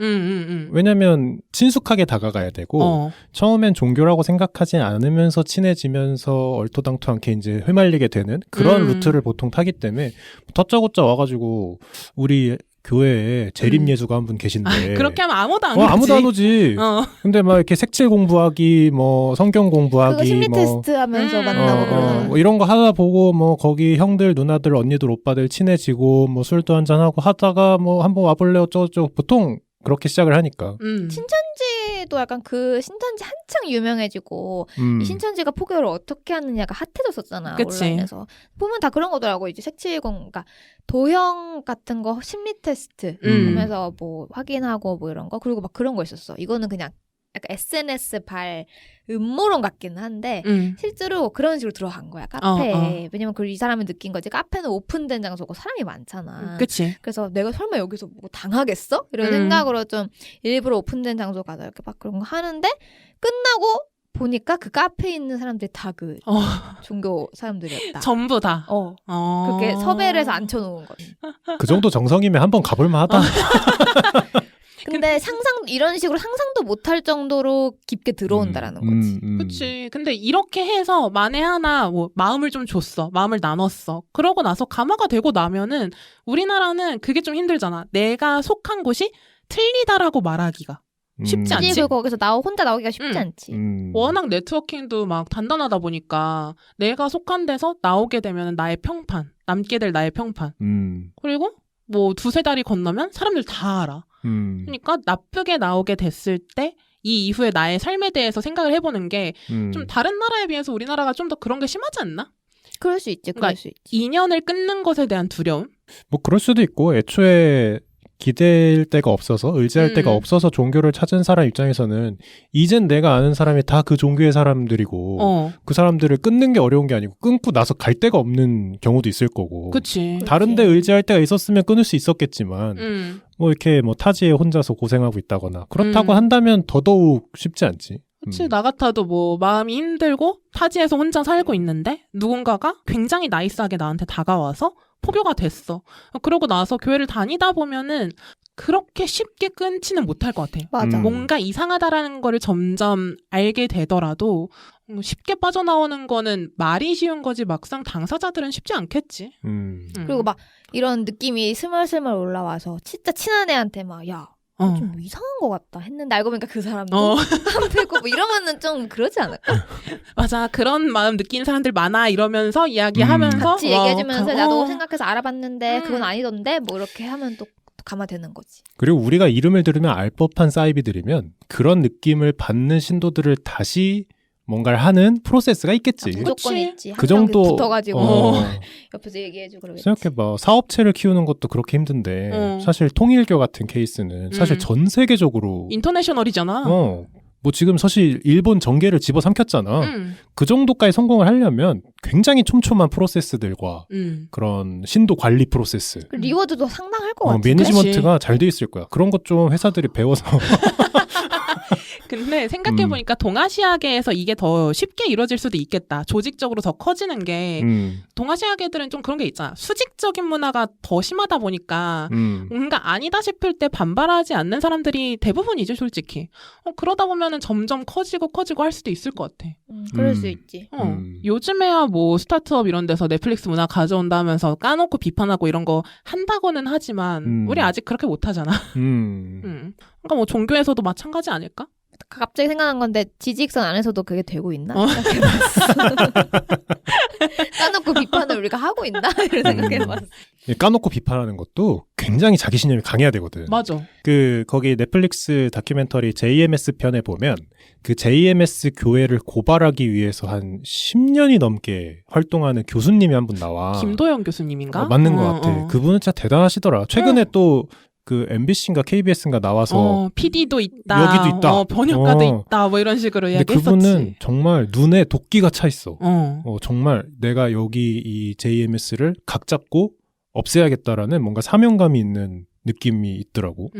왜냐면 친숙하게 다가가야 되고 처음엔 종교라고 생각하지 않으면서 친해지면서 얼토당토않게 이제 휘말리게 되는 그런 루트를 보통 타기 때문에 다짜고짜 와가지고 우리 교회에 재림예수가 한 분 계신데 그렇게 하면 아무도 안 오지. 아무도 안 오지. 근데 막 이렇게 색칠 공부하기, 뭐 성경 공부하기, 그거 심리 테스트 하면서 만나고 그러는 뭐 이런 거 하다 보고 뭐 거기 형들, 누나들, 언니들, 오빠들 친해지고 뭐 술도 한잔 하고 하다가 뭐 한번 와볼래 어쩌고저쩌고 보통 그렇게 시작을 하니까. 신천지도 약간 그 신천지 한창 유명해지고 이 신천지가 포교를 어떻게 하느냐가 핫해졌었잖아. 그치. 온라인에서. 보면 다 그런 거더라고. 이제 색칠공, 그러니까 도형 같은 거 심리 테스트 하면서 뭐 확인하고 뭐 이런 거. 그리고 막 그런 거 있었어. 이거는 그냥 약간 SNS 발 음모론 같기는 한데 실제로 그런 식으로 들어간 거야. 카페에. 왜냐면 이 사람이 느낀 거지. 카페는 오픈된 장소고 사람이 많잖아. 그치. 그래서 내가 설마 여기서 뭐 당하겠어? 이런 생각으로 좀 일부러 오픈된 장소 가서 이렇게 막 그런 거 하는데 끝나고 보니까 그 카페에 있는 사람들이 다 그 종교 사람들이었다. 전부 다. 그렇게 섭외를 해서 앉혀놓은 거지. 그 정도 정성이면 한번 가볼만 하다. 근데 이런 식으로 상상도 못할 정도로 깊게 들어온다라는 거지. 그치. 근데 이렇게 해서 만에 하나 뭐 마음을 좀 줬어. 마음을 나눴어. 그러고 나서 감화가 되고 나면은 우리나라는 그게 좀 힘들잖아. 내가 속한 곳이 틀리다라고 말하기가. 쉽지 않지. 그리고 거기서 혼자 나오기가 쉽지 않지. 워낙 네트워킹도 막 단단하다 보니까 내가 속한 데서 나오게 되면 나의 평판, 남게 될 나의 평판. 그리고 뭐 2-3달이 건너면 사람들 다 알아. 그러니까 나쁘게 나오게 됐을 때 이 이후에 나의 삶에 대해서 생각을 해보는 게 좀 다른 나라에 비해서 우리나라가 좀 더 그런 게 심하지 않나? 그럴 수 있지. 그러니까 인연을 끊는 것에 대한 두려움? 뭐 그럴 수도 있고 애초에 기댈 데가 없어서 의지할 데가 없어서 종교를 찾은 사람 입장에서는 이젠 내가 아는 사람이 다 그 종교의 사람들이고 그 사람들을 끊는 게 어려운 게 아니고 끊고 나서 갈 데가 없는 경우도 있을 거고. 그치. 다른 데 의지할 데가 있었으면 끊을 수 있었겠지만 뭐 이렇게 뭐 타지에 혼자서 고생하고 있다거나 그렇다고 한다면 더더욱 쉽지 않지. 그치. 나 같아도 뭐 마음이 힘들고 타지에서 혼자 살고 있는데 누군가가 굉장히 나이스하게 나한테 다가와서 포교가 됐어. 그러고 나서 교회를 다니다 보면은 그렇게 쉽게 끊지는 못할 것 같아. 맞아. 뭔가 이상하다라는 거를 점점 알게 되더라도 쉽게 빠져나오는 거는 말이 쉬운 거지 막상 당사자들은 쉽지 않겠지. 그리고 막 이런 느낌이 스멀스멀 올라와서 진짜 친한 애한테 막 야. 좀 이상한 것 같다 했는데 알고 보니까 그 사람도 한패고 뭐 이러면은 좀 그러지 않을까? 맞아. 그런 마음 느끼는 사람들 많아 이러면서 이야기하면서 같이 얘기해주면서 나도 생각해서 알아봤는데 그건 아니던데 뭐 이렇게 하면 또 감화되는 거지. 그리고 우리가 이름을 들으면 알 법한 사이비들이면 그런 느낌을 받는 신도들을 다시 뭔가를 하는 프로세스가 있겠지. 무조건 있지. 그 정도 붙어가지고 옆에서 얘기해주고 그러겠지. 생각해봐. 사업체를 키우는 것도 그렇게 힘든데 사실 통일교 같은 케이스는 사실 전 세계적으로 인터내셔널이잖아. 뭐 지금 사실 일본 정계를 집어삼켰잖아. 그 정도까지 성공을 하려면 굉장히 촘촘한 프로세스들과 그런 신도 관리 프로세스. 리워드도 상당할 것 같아. 매니지먼트가 잘 돼 있을 거야. 그런 것 좀 회사들이 배워서 근데 생각해보니까 동아시아계에서 이게 더 쉽게 이루어질 수도 있겠다. 조직적으로 더 커지는 게 동아시아계들은 좀 그런 게 있잖아. 수직적인 문화가 더 심하다 보니까 뭔가 아니다 싶을 때 반발하지 않는 사람들이 대부분이죠, 솔직히. 그러다 보면은 점점 커지고 할 수도 있을 것 같아. 그럴 수 있지. 요즘에야 뭐 스타트업 이런 데서 넷플릭스 문화 가져온다 하면서 까놓고 비판하고 이런 거 한다고는 하지만 우리 아직 그렇게 못하잖아. 그러니까 뭐 종교에서도 마찬가지 아닐까? 갑자기 생각난 건데 지지익선 안에서도 그게 되고 있나? 까놓고 비판을 우리가 하고 있나? 이런 생각해봤어. 까놓고 비판하는 것도 굉장히 자기신념이 강해야 되거든. 맞아. 거기 넷플릭스 다큐멘터리 JMS 편에 보면 그 JMS 교회를 고발하기 위해서 한 10년이 넘게 활동하는 교수님이 한 분 나와. 김도영 교수님인가? 맞는 것 같아. 그분은 진짜 대단하시더라. 최근에 또 그 MBC인가 KBS인가 나와서 PD도 있다. 여기도 있다. 번역가도 있다. 뭐 이런 식으로 이야기했었지. 근데 그분은 정말 눈에 도끼가 차 있어. 정말 내가 여기 이 JMS를 각 잡고 없애야겠다라는 뭔가 사명감이 있는 느낌이 있더라고.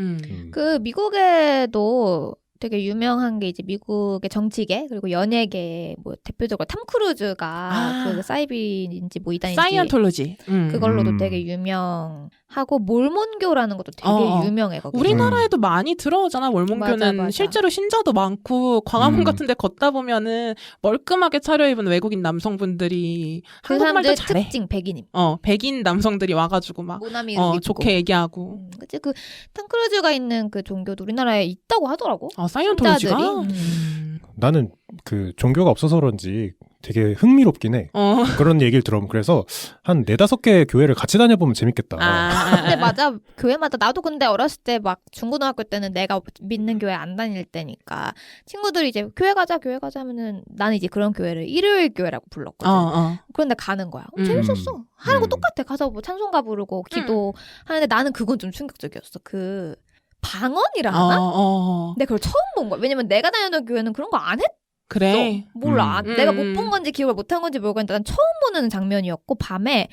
그 미국에도 되게 유명한 게 이제 미국의 정치계 그리고 연예계 뭐 대표적으로 탐 크루즈가 그 사이비인지 뭐 이단인지 사이언톨로지 그걸로도 되게 유명하고 몰몬교라는 것도 되게 유명해. 거기. 우리나라에도 많이 들어오잖아. 몰몬교는 맞아. 실제로 신자도 많고 광화문 같은 데 걷다 보면은 멀끔하게 차려입은 외국인 남성분들이 그 한국말도 사람들 잘해. 특징 백인임. 백인 남성들이 와가지고 막 좋게 얘기하고. 그치 그 탐 크루즈가 있는 그 종교도 우리나라에 있다고 하더라고. 사이언톨로지가? 나는 그 종교가 없어서 그런지 되게 흥미롭긴 해. 그런 얘기를 들어보면 그래서 한 4-5개 교회를 같이 다녀보면 재밌겠다. 근데 맞아. 교회마다 나도 근데 어렸을 때 막 중고등학교 때는 내가 믿는 교회 안 다닐 때니까 친구들이 이제 교회 가자 하면은 나는 이제 그런 교회를 일요일 교회라고 불렀거든. 그런데 가는 거야. 재밌었어. 하는 거 똑같아. 가서 뭐 찬송가 부르고 기도 하는데 나는 그건 좀 충격적이었어. 그 방언이라 하나? 근데 그걸 처음 본 거야. 왜냐면 내가 다녔던 교회는 그런 거 안 했. 그래. 몰라. 내가 못 본 건지 기억을 못 한 건지 모르겠는데 난 처음 보는 장면이었고 밤에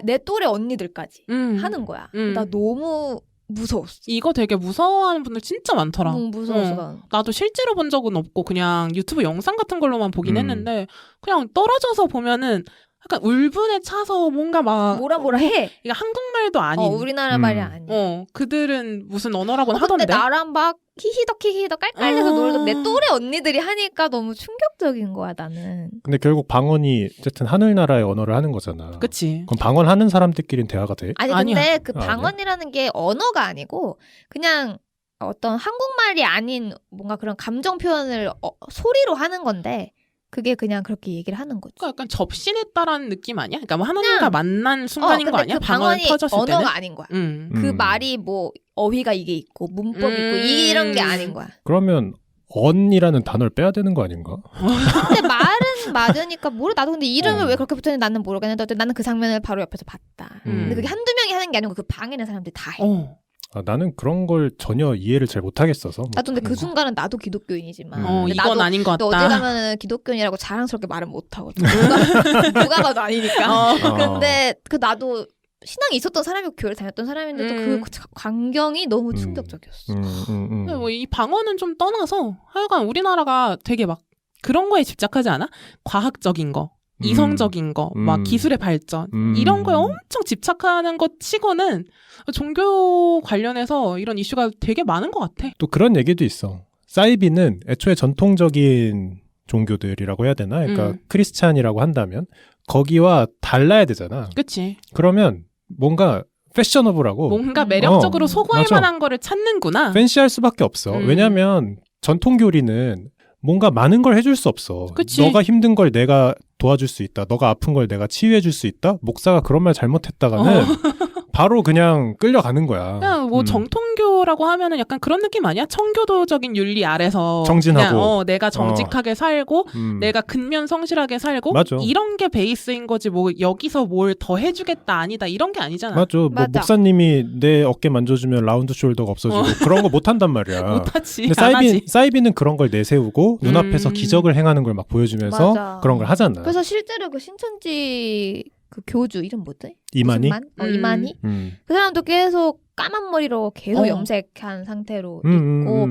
내 또래 언니들까지 하는 거야. 나 너무 무서웠어. 이거 되게 무서워하는 분들 진짜 많더라. 너무 무서웠어. 나도 실제로 본 적은 없고 그냥 유튜브 영상 같은 걸로만 보긴 했는데 그냥 떨어져서 보면은 약간 울분에 차서 뭔가 막 뭐라 해. 이게 한국말도 아닌 우리나라 말이 아니야. 그들은 무슨 언어라고는 하던데. 근데 나랑 막 히히덕 깔깔대서 놀던 내 또래 언니들이 하니까 너무 충격적인 거야 나는. 근데 결국 방언이 어쨌든 하늘나라의 언어를 하는 거잖아. 그치. 그럼 방언 하는 사람들끼리는 대화가 돼? 아니 근데 아니야. 그 방언이라는 게 언어가 아니고 그냥 어떤 한국말이 아닌 뭔가 그런 감정 표현을 소리로 하는 건데 그게 그냥 그렇게 얘기를 하는 거지. 그러니까 약간 접신했다라는 느낌 아니야? 그러니까 뭐 하나님과 만난 순간인 거 아니야? 그 방언이 터졌을 언어가 때는? 아닌 거야. 그 말이 뭐 어휘가 이게 있고 문법이 있고 이런 게 아닌 거야. 그러면 언이라는 단어를 빼야 되는 거 아닌가? 근데 말은 맞으니까 나도 근데 이름을 왜 그렇게 붙였는지 나는 모르겠는데 어쨌든 나는 그 장면을 바로 옆에서 봤다. 근데 그게 한두 명이 하는 게 아니고 그 방에 있는 사람들이 다 해. 나는 그런 걸 전혀 이해를 잘 못하겠어서. 나도 근데 그 순간은 나도 기독교인이지만 이건 나도, 아닌 것 같다. 어디 가면은 기독교인이라고 자랑스럽게 말은 못하거든. 누가 봐도 아니니까. 근데 나도 신앙이 있었던 사람이고 교회를 다녔던 사람인데도 그 광경이 너무 충격적이었어. 뭐 이 방언은 좀 떠나서 하여간 우리나라가 되게 막 그런 거에 집착하지 않아? 과학적인 거. 이성적인 거, 막 기술의 발전 이런 거에 엄청 집착하는 것 치고는 종교 관련해서 이런 이슈가 되게 많은 것 같아. 또 그런 얘기도 있어. 사이비는 애초에 전통적인 종교들이라고 해야 되나? 그러니까 크리스찬이라고 한다면 거기와 달라야 되잖아. 그치. 그러면 뭔가 패셔너블하고 뭔가 매력적으로 소구할 맞아. 만한 거를 찾는구나. 팬시할 수밖에 없어. 왜냐면 전통교리는 뭔가 많은 걸 해줄 수 없어. 그치. 너가 힘든 걸 내가 도와줄 수 있다. 너가 아픈 걸 내가 치유해줄 수 있다. 목사가 그런 말 잘못했다가는 바로 그냥 끌려가는 거야. 그냥 뭐 정통교라고 하면은 약간 그런 느낌 아니야? 청교도적인 윤리 아래서 정진하고 그냥 내가 정직하게 살고 내가 근면 성실하게 살고 맞아. 이런 게 베이스인 거지 뭐 여기서 뭘 더 해주겠다 아니다 이런 게 아니잖아. 맞아. 뭐 목사님이 내 어깨 만져주면 라운드 숄더가 없어지고 그런 거 못한단 말이야. 못하지. 근데 사이비는 그런 걸 내세우고 눈앞에서 기적을 행하는 걸 막 보여주면서 맞아. 그런 걸 하잖아. 그래서 실제로 그 신천지 그 교주 이름 뭐지? 이만희? 이만희? 그 사람도 계속 까만 머리로 계속 염색한 상태로 있고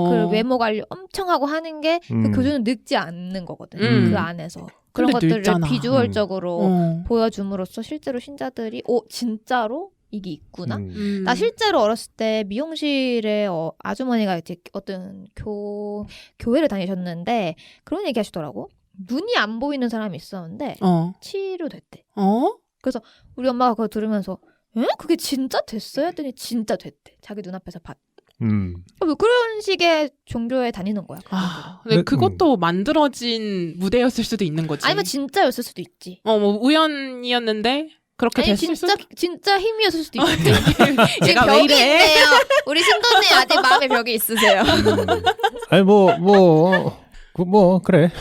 그 외모 관리 엄청 하고 하는 게 그 교주는 늙지 않는 거거든. 그 안에서. 그런 것들을 늙잖아. 비주얼적으로 보여줌으로써 실제로 신자들이 진짜로 이게 있구나. 나 실제로 어렸을 때 미용실에 아주머니가 이제 어떤 교회를 다니셨는데 그런 얘기 하시더라고. 눈이 안 보이는 사람이 있었는데 치료됐대. 그래서 우리 엄마가 그거 들으면서 그게 진짜 됐어요? 했더니 진짜 됐대. 자기 눈앞에서 봤대. 뭐 그런 식의 종교에 다니는 거야. 근데 그것도 만들어진 무대였을 수도 있는 거지. 아니면 진짜였을 수도 있지. 뭐 우연이었는데 그렇게 됐을 수도. 진짜 힘이었을 수도 있지. 얘가 벽이 왜 이래? 있네요. 우리 신도님 아직 마음에 벽이 있으세요. 아니 그래.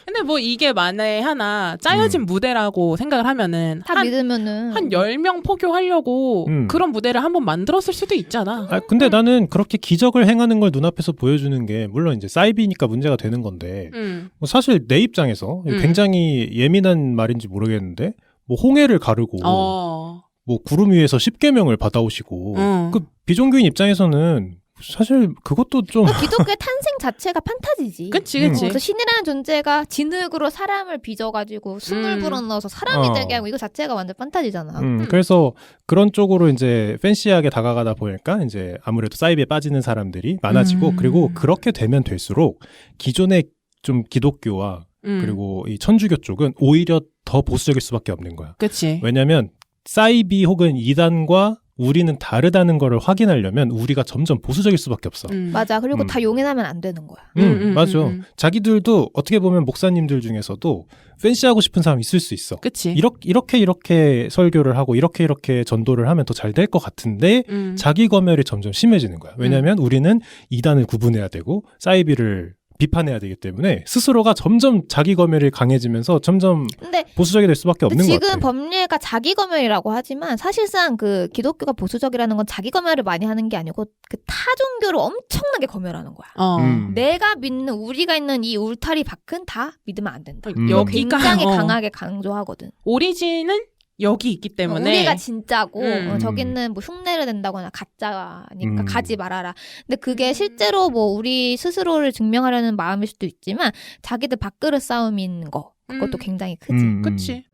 근데 뭐 이게 만에 하나 짜여진 무대라고 생각을 하면은 다 믿으면은 한 10명 포교하려고 그런 무대를 한번 만들었을 수도 있잖아. 근데 나는 그렇게 기적을 행하는 걸 눈앞에서 보여주는 게 물론 이제 사이비니까 문제가 되는 건데 뭐 사실 내 입장에서 굉장히 예민한 말인지 모르겠는데 뭐 홍해를 가르고 뭐 구름 위에서 10계명을 받아오시고 그 비종교인 입장에서는 사실 그것도 좀 기독교의 탄생 자체가 판타지지. 그치. 그래서 신이라는 존재가 진흙으로 사람을 빚어가지고 숨을 불어넣어서 사람이 되게 하고 이거 자체가 완전 판타지잖아. 그래서 그런 쪽으로 이제 팬시하게 다가가다 보니까 이제 아무래도 사이비에 빠지는 사람들이 많아지고 그리고 그렇게 되면 될수록 기존의 좀 기독교와 그리고 이 천주교 쪽은 오히려 더 보수적일 수밖에 없는 거야. 그치. 왜냐면 사이비 혹은 이단과 우리는 다르다는 거를 확인하려면 우리가 점점 보수적일 수밖에 없어. 맞아. 그리고 다 용인하면 안 되는 거야. 맞아. 자기들도 어떻게 보면 목사님들 중에서도 팬시하고 싶은 사람 있을 수 있어. 그치. 이렇게 설교를 하고 이렇게 전도를 하면 더 잘 될 것 같은데 자기 검열이 점점 심해지는 거야. 왜냐하면 우리는 이단을 구분해야 되고 사이비를 비판해야 되기 때문에 스스로가 점점 자기 검열이 강해지면서 점점 보수적이 될 수밖에 없는 것 같아. 지금 법례가 자기 검열이라고 하지만 사실상 그 기독교가 보수적이라는 건 자기 검열을 많이 하는 게 아니고 그 타 종교를 엄청나게 검열하는 거야. 내가 믿는 우리가 있는 이 울타리 밖은 다 믿으면 안 된다. 여기가 굉장히 강하게 강조하거든. 오리진은 여기 있기 때문에 우리가 진짜고 저기는 뭐 흉내를 낸다거나 가짜니까 가지 말아라. 근데 그게 실제로 뭐 우리 스스로를 증명하려는 마음일 수도 있지만 자기들 밥그릇 싸움인 거 그것도 굉장히 크지. 그치.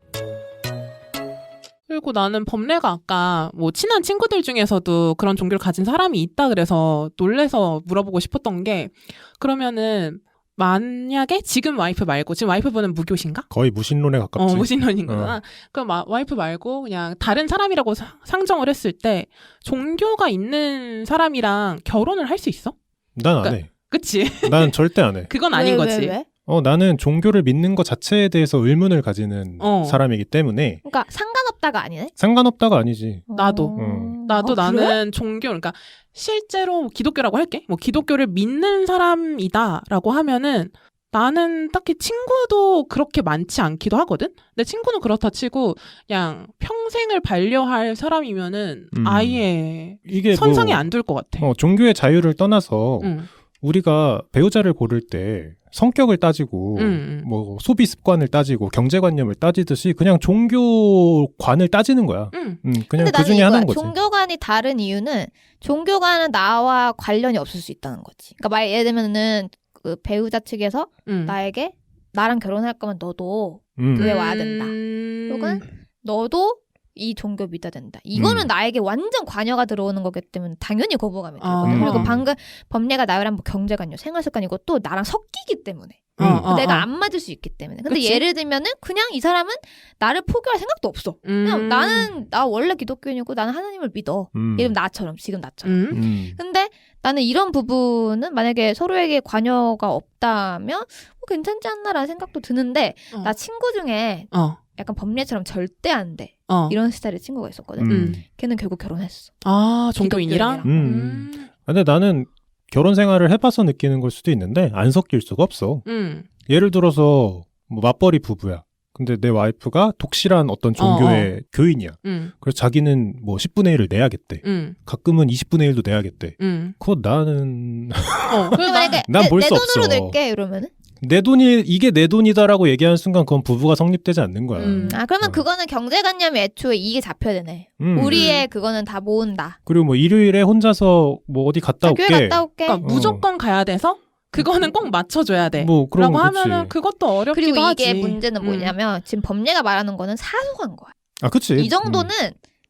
그리고 나는 법례가 아까 뭐 친한 친구들 중에서도 그런 종교를 가진 사람이 있다 그래서 놀래서 물어보고 싶었던 게 그러면은 만약에 지금 와이프 말고 지금 와이프분은 무교신가? 거의 무신론에 가깝지. 무신론인 거구나. 그럼 와이프 말고 그냥 다른 사람이라고 상정을 했을 때 종교가 있는 사람이랑 결혼을 할 수 있어? 난 안 해. 그치? 난 절대 안 해. 그건 아닌 거지. 왜? 나는 종교를 믿는 것 자체에 대해서 의문을 가지는 사람이기 때문에. 그러니까 상관없다가 아니네? 상관없다가 아니지. 나도 나는 그래? 종교, 그러니까 실제로 기독교라고 할게. 뭐 기독교를 믿는 사람이다라고 하면은 나는 딱히 친구도 그렇게 많지 않기도 하거든? 근데 친구는 그렇다 치고 그냥 평생을 반려할 사람이면은 아예 이게 선상에 안 둘 것 같아. 종교의 자유를 떠나서 우리가 배우자를 고를 때 성격을 따지고 뭐 소비 습관을 따지고 경제관념을 따지듯이 그냥 종교관을 따지는 거야. 그냥 그 중에 하나인 거지. 종교관이 다른 이유는 종교관은 나와 관련이 없을 수 있다는 거지. 그러니까 예를 들면은 그 배우자 측에서 나에게 나랑 결혼할 거면 너도 교회 와야 된다. 혹은 너도 이 종교 믿어야 된다. 이거는 나에게 완전 관여가 들어오는 거기 때문에 당연히 거부감이 들거든. 그리고 방금 법례가 나열한 뭐 경제관념, 생활습관 이것도 나랑 섞이기 때문에. 내가 안 맞을 수 있기 때문에. 근데 그치? 예를 들면은 그냥 이 사람은 나를 포기할 생각도 없어. 그냥 나 원래 기독교인이고 나는 하나님을 믿어. 예를 나처럼 지금 나처럼. 근데 나는 이런 부분은 만약에 서로에게 관여가 없다면 뭐 괜찮지 않나라는 생각도 드는데 나 친구 중에 약간 법례처럼 절대 안 돼. 이런 스타일의 친구가 있었거든. 걔는 결국 결혼했어. 종교인이랑? 근데 나는 결혼 생활을 해봐서 느끼는 걸 수도 있는데 안 섞일 수가 없어. 예를 들어서 뭐 맞벌이 부부야. 근데 내 와이프가 독실한 어떤 종교의 교인이야. 그래서 자기는 뭐 10분의 1을 내야겠대. 가끔은 20분의 1도 내야겠대. 그거 나는 그러니까 난 볼 내 수 돈으로 없어. 낼게 이러면은? 내 돈이 이게 내 돈이다라고 얘기하는 순간 그건 부부가 성립되지 않는 거야. 그러면 그거는 경제관념이 애초에 이게 잡혀야 되네. 우리의 그거는 다 모은다. 그리고 뭐 일요일에 혼자서 뭐 어디 갔다 올게. 교회 갔다 올게. 그러니까 무조건 가야 돼서 그거는 꼭 맞춰줘야 돼. 뭐 라고 하면은 그것도 어렵기도 그리고 하지. 이게 문제는 뭐냐면 지금 법례가 말하는 거는 사소한 거야. 아, 그치. 이 정도는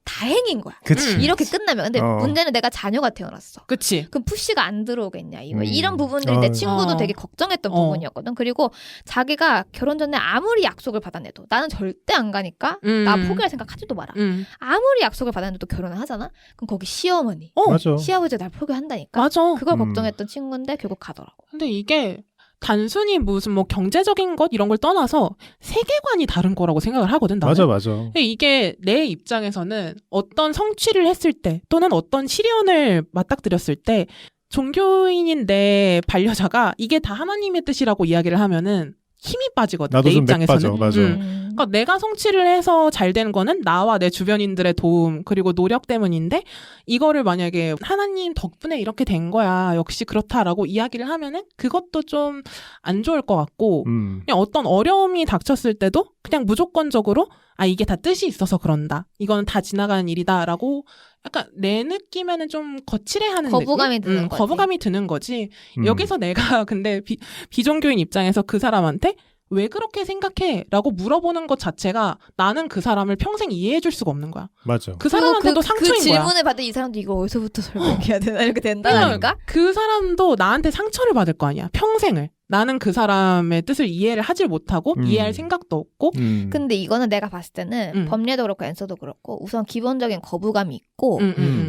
다행인 거야. 그치. 이렇게 끝나면. 근데 문제는 내가 자녀가 태어났어. 그치. 그럼 푸시가 안 들어오겠냐. 이런 부분들이 내 친구도 되게 걱정했던 부분이었거든. 그리고 자기가 결혼 전에 아무리 약속을 받아내도 나는 절대 안 가니까 나 포기할 생각 하지도 마라. 아무리 약속을 받아내도 결혼을 하잖아. 그럼 거기 시어머니. 맞아. 시아버지가 날 포기한다니까. 맞아. 그걸 걱정했던 친구인데 결국 가더라고. 근데 이게 단순히 무슨 뭐 경제적인 것 이런 걸 떠나서 세계관이 다른 거라고 생각을 하거든. 나는. 맞아. 근데 이게 내 입장에서는 어떤 성취를 했을 때 또는 어떤 시련을 맞닥뜨렸을 때 종교인인 내 반려자가 이게 다 하나님의 뜻이라고 이야기를 하면은 힘이 빠지거든. 나도 내 좀 입장에서는. 맞아. 그러니까 내가 성취를 해서 잘 되는 거는 나와 내 주변인들의 도움 그리고 노력 때문인데 이거를 만약에 하나님 덕분에 이렇게 된 거야. 역시 그렇다라고 이야기를 하면은 그것도 좀 안 좋을 것 같고 그냥 어떤 어려움이 닥쳤을 때도 그냥 무조건적으로 아 이게 다 뜻이 있어서 그런다. 이거는 다 지나가는 일이다라고 약간 내 느낌에는 좀 거칠해하는 거부감이 느낌? 드는 거지. 거부감이 드는 거지. 여기서 내가 근데 비종교인 입장에서 그 사람한테 왜 그렇게 생각해? 라고 물어보는 것 자체가 나는 그 사람을 평생 이해해줄 수가 없는 거야. 맞아. 그 사람한테도 상처인 그 질문을 거야. 받을 이 사람도 이거 어디서부터 설명해야 되나 이렇게 된다니까? 그 사람도 나한테 상처를 받을 거 아니야. 평생을. 나는 그 사람의 뜻을 이해를 하질 못하고 이해할 생각도 없고. 근데 이거는 내가 봤을 때는 법례도 그렇고 엔서도 그렇고 우선 기본적인 거부감이 있고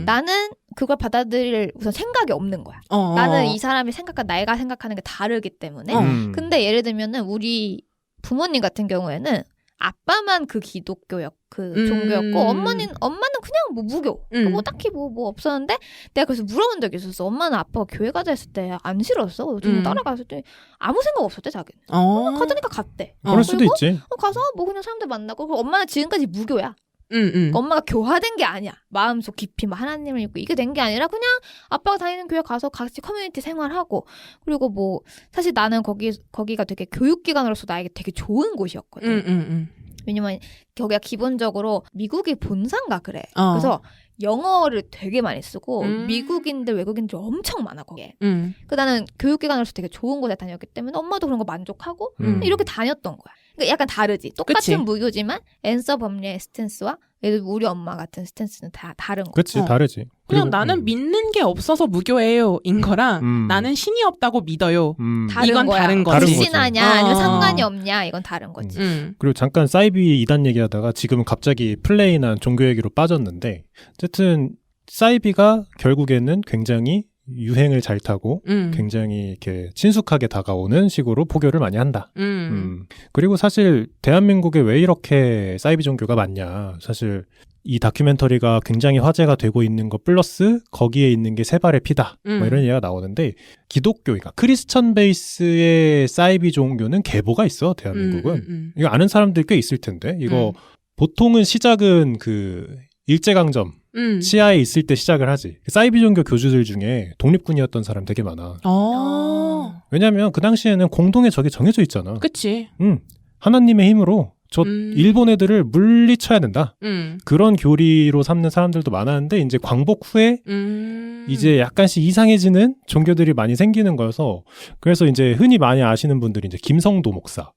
나는 그걸 받아들일 우선 생각이 없는 거야. 나는 이 사람이 내가 생각하는 게 다르기 때문에. 근데 예를 들면은 우리 부모님 같은 경우에는 아빠만 그 기독교였고 종교였고 엄마는 그냥 뭐 무교 뭐 딱히 뭐 없었는데 내가 그래서 물어본 적이 있었어. 엄마는 아빠가 교회 가자 했을 때 안 싫었어. 좀 따라갔을 때 아무 생각 없었대 자기는. 가자니까 갔대. 그럴 수도 있지. 가서 뭐 그냥 사람들 만나고 그리고 엄마는 지금까지 무교야. 그러니까 엄마가 교화된 게 아니야. 마음속 깊이 막 하나님을 믿고 이게 된 게 아니라 그냥 아빠가 다니는 교회 가서 같이 커뮤니티 생활하고 그리고 뭐 사실 나는 거기가 되게 교육기관으로서 나에게 되게 좋은 곳이었거든. 왜냐면 거기가 기본적으로 미국이 본사인가 그래. 그래서 영어를 되게 많이 쓰고 미국인들 외국인들 엄청 많아 거기에. 그 나는 교육기관으로서 되게 좋은 곳에 다녔기 때문에 엄마도 그런 거 만족하고 이렇게 다녔던 거야. 그러니까 약간 다르지. 똑같은 그치? 무교지만 엔서 법례의 스탠스와 우리 엄마 같은 스탠스는 다 다른 거야. 그치, 다르지. 그냥 나는 믿는 게 없어서 무교예요 인 거랑 나는 신이 없다고 믿어요. 이건 거야. 다른 거지. 불신하냐 아니면 상관이 없냐 이건 다른 거지. 그리고 잠깐 사이비 이단 얘기하다가 지금은 갑자기 플레인한 종교 얘기로 빠졌는데 어쨌든 사이비가 결국에는 굉장히 유행을 잘 타고 굉장히 이렇게 친숙하게 다가오는 식으로 포교를 많이 한다. 그리고 사실 대한민국에 왜 이렇게 사이비 종교가 많냐. 사실 이 다큐멘터리가 굉장히 화제가 되고 있는 것 플러스 거기에 있는 게 세 발의 피다. 뭐 이런 얘기가 나오는데 기독교, 그러니까 크리스천 베이스의 사이비 종교는 계보가 있어. 대한민국은. 이거 아는 사람들 꽤 있을 텐데 이거 보통은 시작은 그 일제강점 치하에 있을 때 시작을 하지. 사이비 종교 교주들 중에 독립군이었던 사람 되게 많아. 왜냐면 그 당시에는 공동의 적이 정해져 있잖아. 그치. 하나님의 힘으로 저 일본 애들을 물리쳐야 된다. 그런 교리로 삼는 사람들도 많았는데 이제 광복 후에 이제 약간씩 이상해지는 종교들이 많이 생기는 거여서 그래서 이제 흔히 많이 아시는 분들이 이제 김성도 목사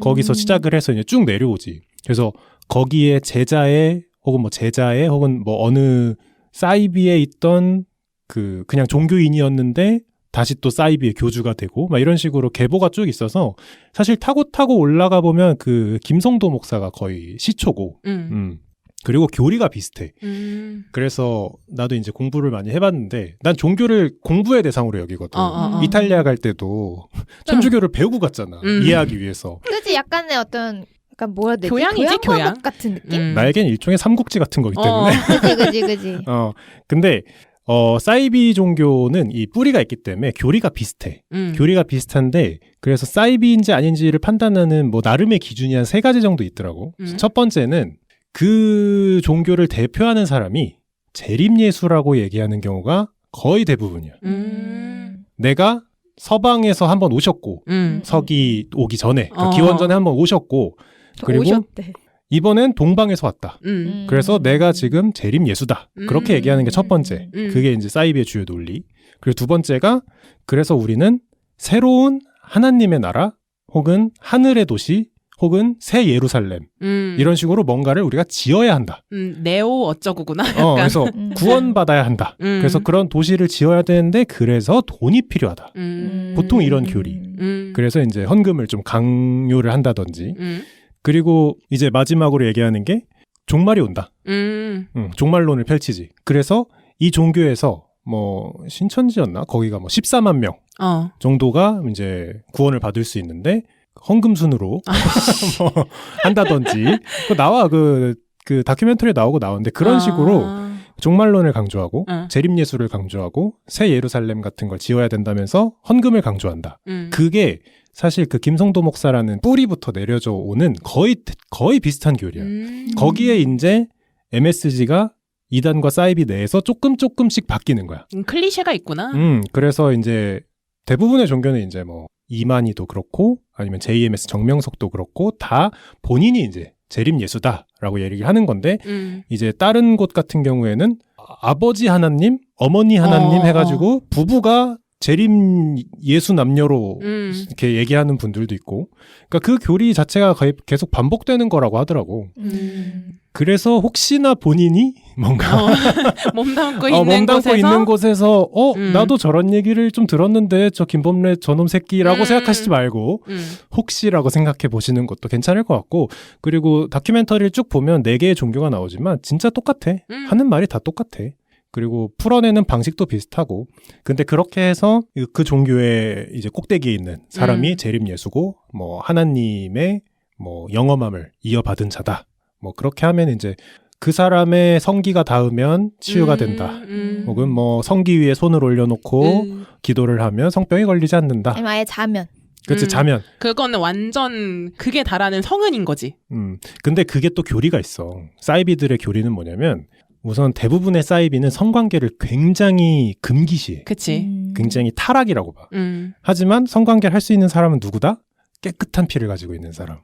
거기서 시작을 해서 이제 쭉 내려오지. 그래서 거기에 제자의 혹은 뭐 어느 사이비에 있던 그냥 종교인이었는데 다시 또 사이비의 교주가 되고 막 이런 식으로 계보가 쭉 있어서 사실 타고 올라가 보면 그 김성도 목사가 거의 시초고 그리고 교리가 비슷해. 그래서 나도 이제 공부를 많이 해봤는데 난 종교를 공부의 대상으로 여기거든. 이탈리아 갈 때도 천주교를 배우고 갔잖아. 이해하기 위해서. 그치 약간의 어떤 약간 뭐라 해야 되지? 교양이지, 교양 같은 느낌? 나에겐 일종의 삼국지 같은 거기 때문에. 그치. 근데 사이비 종교는 이 뿌리가 있기 때문에 교리가 비슷해. 교리가 비슷한데 그래서 사이비인지 아닌지를 판단하는 뭐 나름의 기준이 한 3가지 정도 있더라고. 첫 번째는 그 종교를 대표하는 사람이 재림예수라고 얘기하는 경우가 거의 대부분이야. 내가 서방에서 한번 오셨고 서기 오기 전에 그러니까 기원 전에 한번 오셨고 그리고 오셨대. 이번엔 동방에서 왔다. 그래서 내가 지금 재림 예수다. 그렇게 얘기하는 게 첫 번째. 그게 이제 사이비의 주요 논리. 그리고 두 번째가 그래서 우리는 새로운 하나님의 나라 혹은 하늘의 도시 혹은 새 예루살렘 이런 식으로 뭔가를 우리가 지어야 한다. 네오 어쩌구구나. 약간. 그래서 구원받아야 한다. 그래서 그런 도시를 지어야 되는데 그래서 돈이 필요하다. 보통 이런 교리. 그래서 이제 헌금을 좀 강요를 한다든지 그리고 이제 마지막으로 얘기하는 게 종말이 온다. 종말론을 펼치지. 그래서 이 종교에서 뭐 신천지였나? 거기가 뭐 14만 명 정도가 이제 구원을 받을 수 있는데 헌금순으로 뭐 한다든지 나와 그 다큐멘터리에 나오고 나오는데 그런 식으로 종말론을 강조하고 재림예수를 강조하고 새 예루살렘 같은 걸 지어야 된다면서 헌금을 강조한다. 그게 사실 그 김성도 목사라는 뿌리부터 내려져 오는 거의 비슷한 교리야. 거기에 이제 MSG가 이단과 사이비 내에서 조금씩 바뀌는 거야. 클리셰가 있구나. 그래서 이제 대부분의 종교는 이제 뭐 이만희도 그렇고 아니면 JMS 정명석도 그렇고 다 본인이 이제 재림 예수다라고 얘기를 하는 건데 이제 다른 곳 같은 경우에는 아버지 하나님, 어머니 하나님 해가지고 부부가 재림 예수 남녀로 이렇게 얘기하는 분들도 있고 그러니까 그 교리 자체가 계속 반복되는 거라고 하더라고. 그래서 혹시나 본인이 뭔가 몸담고 있는 곳에서 나도 저런 얘기를 좀 들었는데 저 김범래 저놈 새끼라고 생각하시지 말고 혹시라고 생각해 보시는 것도 괜찮을 것 같고 그리고 다큐멘터리를 쭉 보면 4개의 종교가 나오지만 진짜 똑같아. 하는 말이 다 똑같아. 그리고 풀어내는 방식도 비슷하고 근데 그렇게 해서 그 종교의 이제 꼭대기에 있는 사람이 재림 예수고 뭐 하나님의 뭐 영험함을 이어받은 자다. 뭐 그렇게 하면 이제 그 사람의 성기가 닿으면 치유가 된다. 혹은 뭐 성기 위에 손을 올려놓고 기도를 하면 성병이 걸리지 않는다. 아니면 아예 자면. 그렇지 자면. 그거는 완전 그게 달하는 성은인 거지. 근데 그게 또 교리가 있어. 사이비들의 교리는 뭐냐면 우선 대부분의 사이비는 성관계를 굉장히 금기시해. 그치. 굉장히 타락이라고 봐. 하지만 성관계를 할 수 있는 사람은 누구다? 깨끗한 피를 가지고 있는 사람.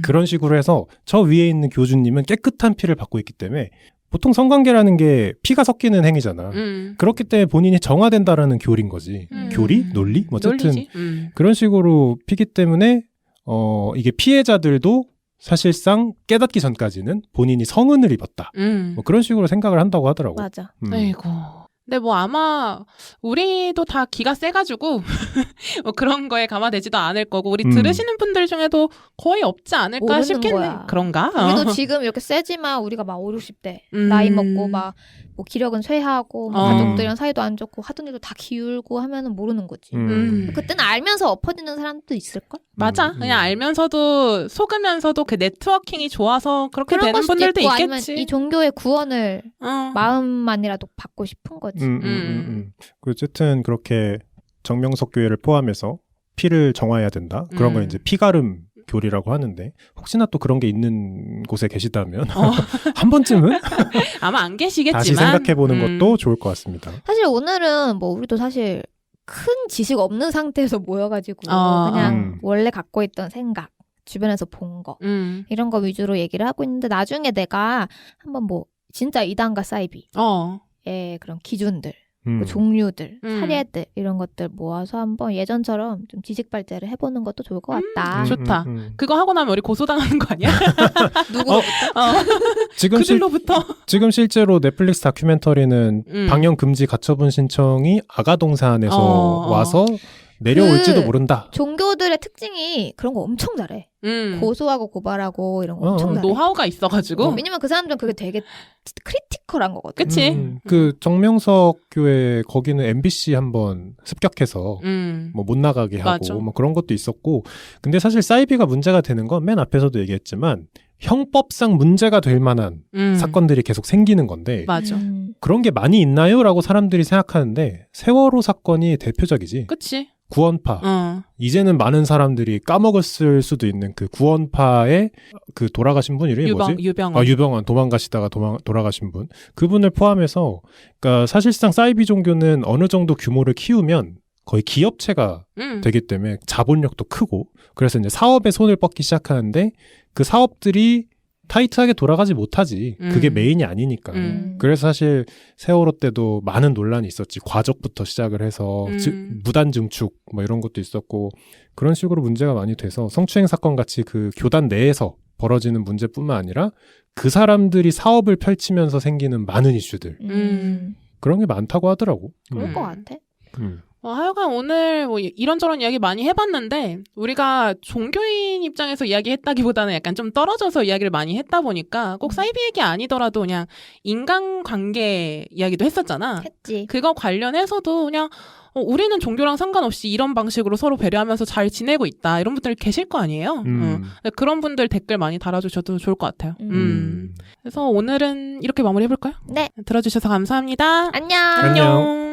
그런 식으로 해서 저 위에 있는 교주님은 깨끗한 피를 받고 있기 때문에 보통 성관계라는 게 피가 섞이는 행위잖아. 그렇기 때문에 본인이 정화된다라는 교리인 거지. 교리? 논리? 뭐 어쨌든 그런 식으로 피기 때문에 이게 피해자들도 사실상 깨닫기 전까지는 본인이 성은을 입었다. 뭐 그런 식으로 생각을 한다고 하더라고. 맞아. 아이고. 근데 뭐 아마 우리도 다 기가 세가지고 뭐 그런 거에 감화되지도 않을 거고 우리 들으시는 분들 중에도 거의 없지 않을까 싶겠네. 거야. 그런가? 우리도 지금 이렇게 세지만 우리가 막 5, 60대 나이 먹고 막 뭐 기력은 쇠하고 뭐 가족들이랑 사이도 안 좋고 하던 일도 다 기울고 하면은 모르는 거지. 그때는 알면서 엎어지는 사람도 있을걸? 맞아. 그냥 알면서도 속으면서도 그 네트워킹이 좋아서 그렇게 되는 분들도 있고, 있겠지. 아니면 이 종교의 구원을 마음만이라도 받고 싶은 거지. 어쨌든 그렇게 정명석 교회를 포함해서 피를 정화해야 된다. 그런 걸 이제 피가름 교리라고 하는데 혹시나 또 그런 게 있는 곳에 계시다면 한 번쯤은 아마 안 계시겠지만 다시 생각해보는 것도 좋을 것 같습니다. 사실 오늘은 뭐 우리도 사실 큰 지식 없는 상태에서 모여가지고 그냥 원래 갖고 있던 생각 주변에서 본 거 이런 거 위주로 얘기를 하고 있는데 나중에 내가 한번 뭐 진짜 이단과 사이비의 그런 기준들 그 종류들, 사례들 이런 것들 모아서 한번 예전처럼 좀 지식 발제를 해보는 것도 좋을 것 같다. 좋다. 그거 하고 나면 우리 고소당하는 거 아니야? 누구로부터? 그들로부터? 지금 실제로 넷플릭스 다큐멘터리는 방영 금지 가처분 신청이 아가동산에서 와서 내려올지도 모른다. 종교들의 특징이 그런 거 엄청 잘해. 고소하고 고발하고 이런 거 엄청 잘해. 노하우가 있어가지고. 왜냐면 그 사람들은 그게 되게 크리티컬한 거거든. 그치? 그 정명석 교회 거기는 MBC 한번 습격해서 뭐 못 나가게 하고 맞아. 뭐 그런 것도 있었고 근데 사실 사이비가 문제가 되는 건 맨 앞에서도 얘기했지만 형법상 문제가 될 만한 사건들이 계속 생기는 건데 맞아. 그런 게 많이 있나요? 라고 사람들이 생각하는데 세월호 사건이 대표적이지. 그치? 구원파. 이제는 많은 사람들이 까먹었을 수도 있는 그 구원파의 그 돌아가신 분 이름이 뭐지? 유병원. 유병원. 도망가시다가 돌아가신 분. 그분을 포함해서 그러니까 사실상 사이비 종교는 어느 정도 규모를 키우면 거의 기업체가 되기 때문에 자본력도 크고 그래서 이제 사업에 손을 뻗기 시작하는데 그 사업들이 타이트하게 돌아가지 못하지. 그게 메인이 아니니까. 그래서 사실 세월호 때도 많은 논란이 있었지. 과적부터 시작을 해서 무단 증축 뭐 이런 것도 있었고 그런 식으로 문제가 많이 돼서 성추행 사건 같이 그 교단 내에서 벌어지는 문제뿐만 아니라 그 사람들이 사업을 펼치면서 생기는 많은 이슈들 그런 게 많다고 하더라고. 그럴 것 같아. 하여간 오늘 뭐 이런저런 이야기 많이 해봤는데 우리가 종교인 입장에서 이야기했다기보다는 약간 좀 떨어져서 이야기를 많이 했다 보니까 꼭 사이비 얘기 아니더라도 그냥 인간관계 이야기도 했었잖아. 했지. 그거 관련해서도 그냥 우리는 종교랑 상관없이 이런 방식으로 서로 배려하면서 잘 지내고 있다. 이런 분들 계실 거 아니에요? 그런 분들 댓글 많이 달아주셔도 좋을 것 같아요. 그래서 오늘은 이렇게 마무리해볼까요? 네. 들어주셔서 감사합니다. 안녕. 안녕.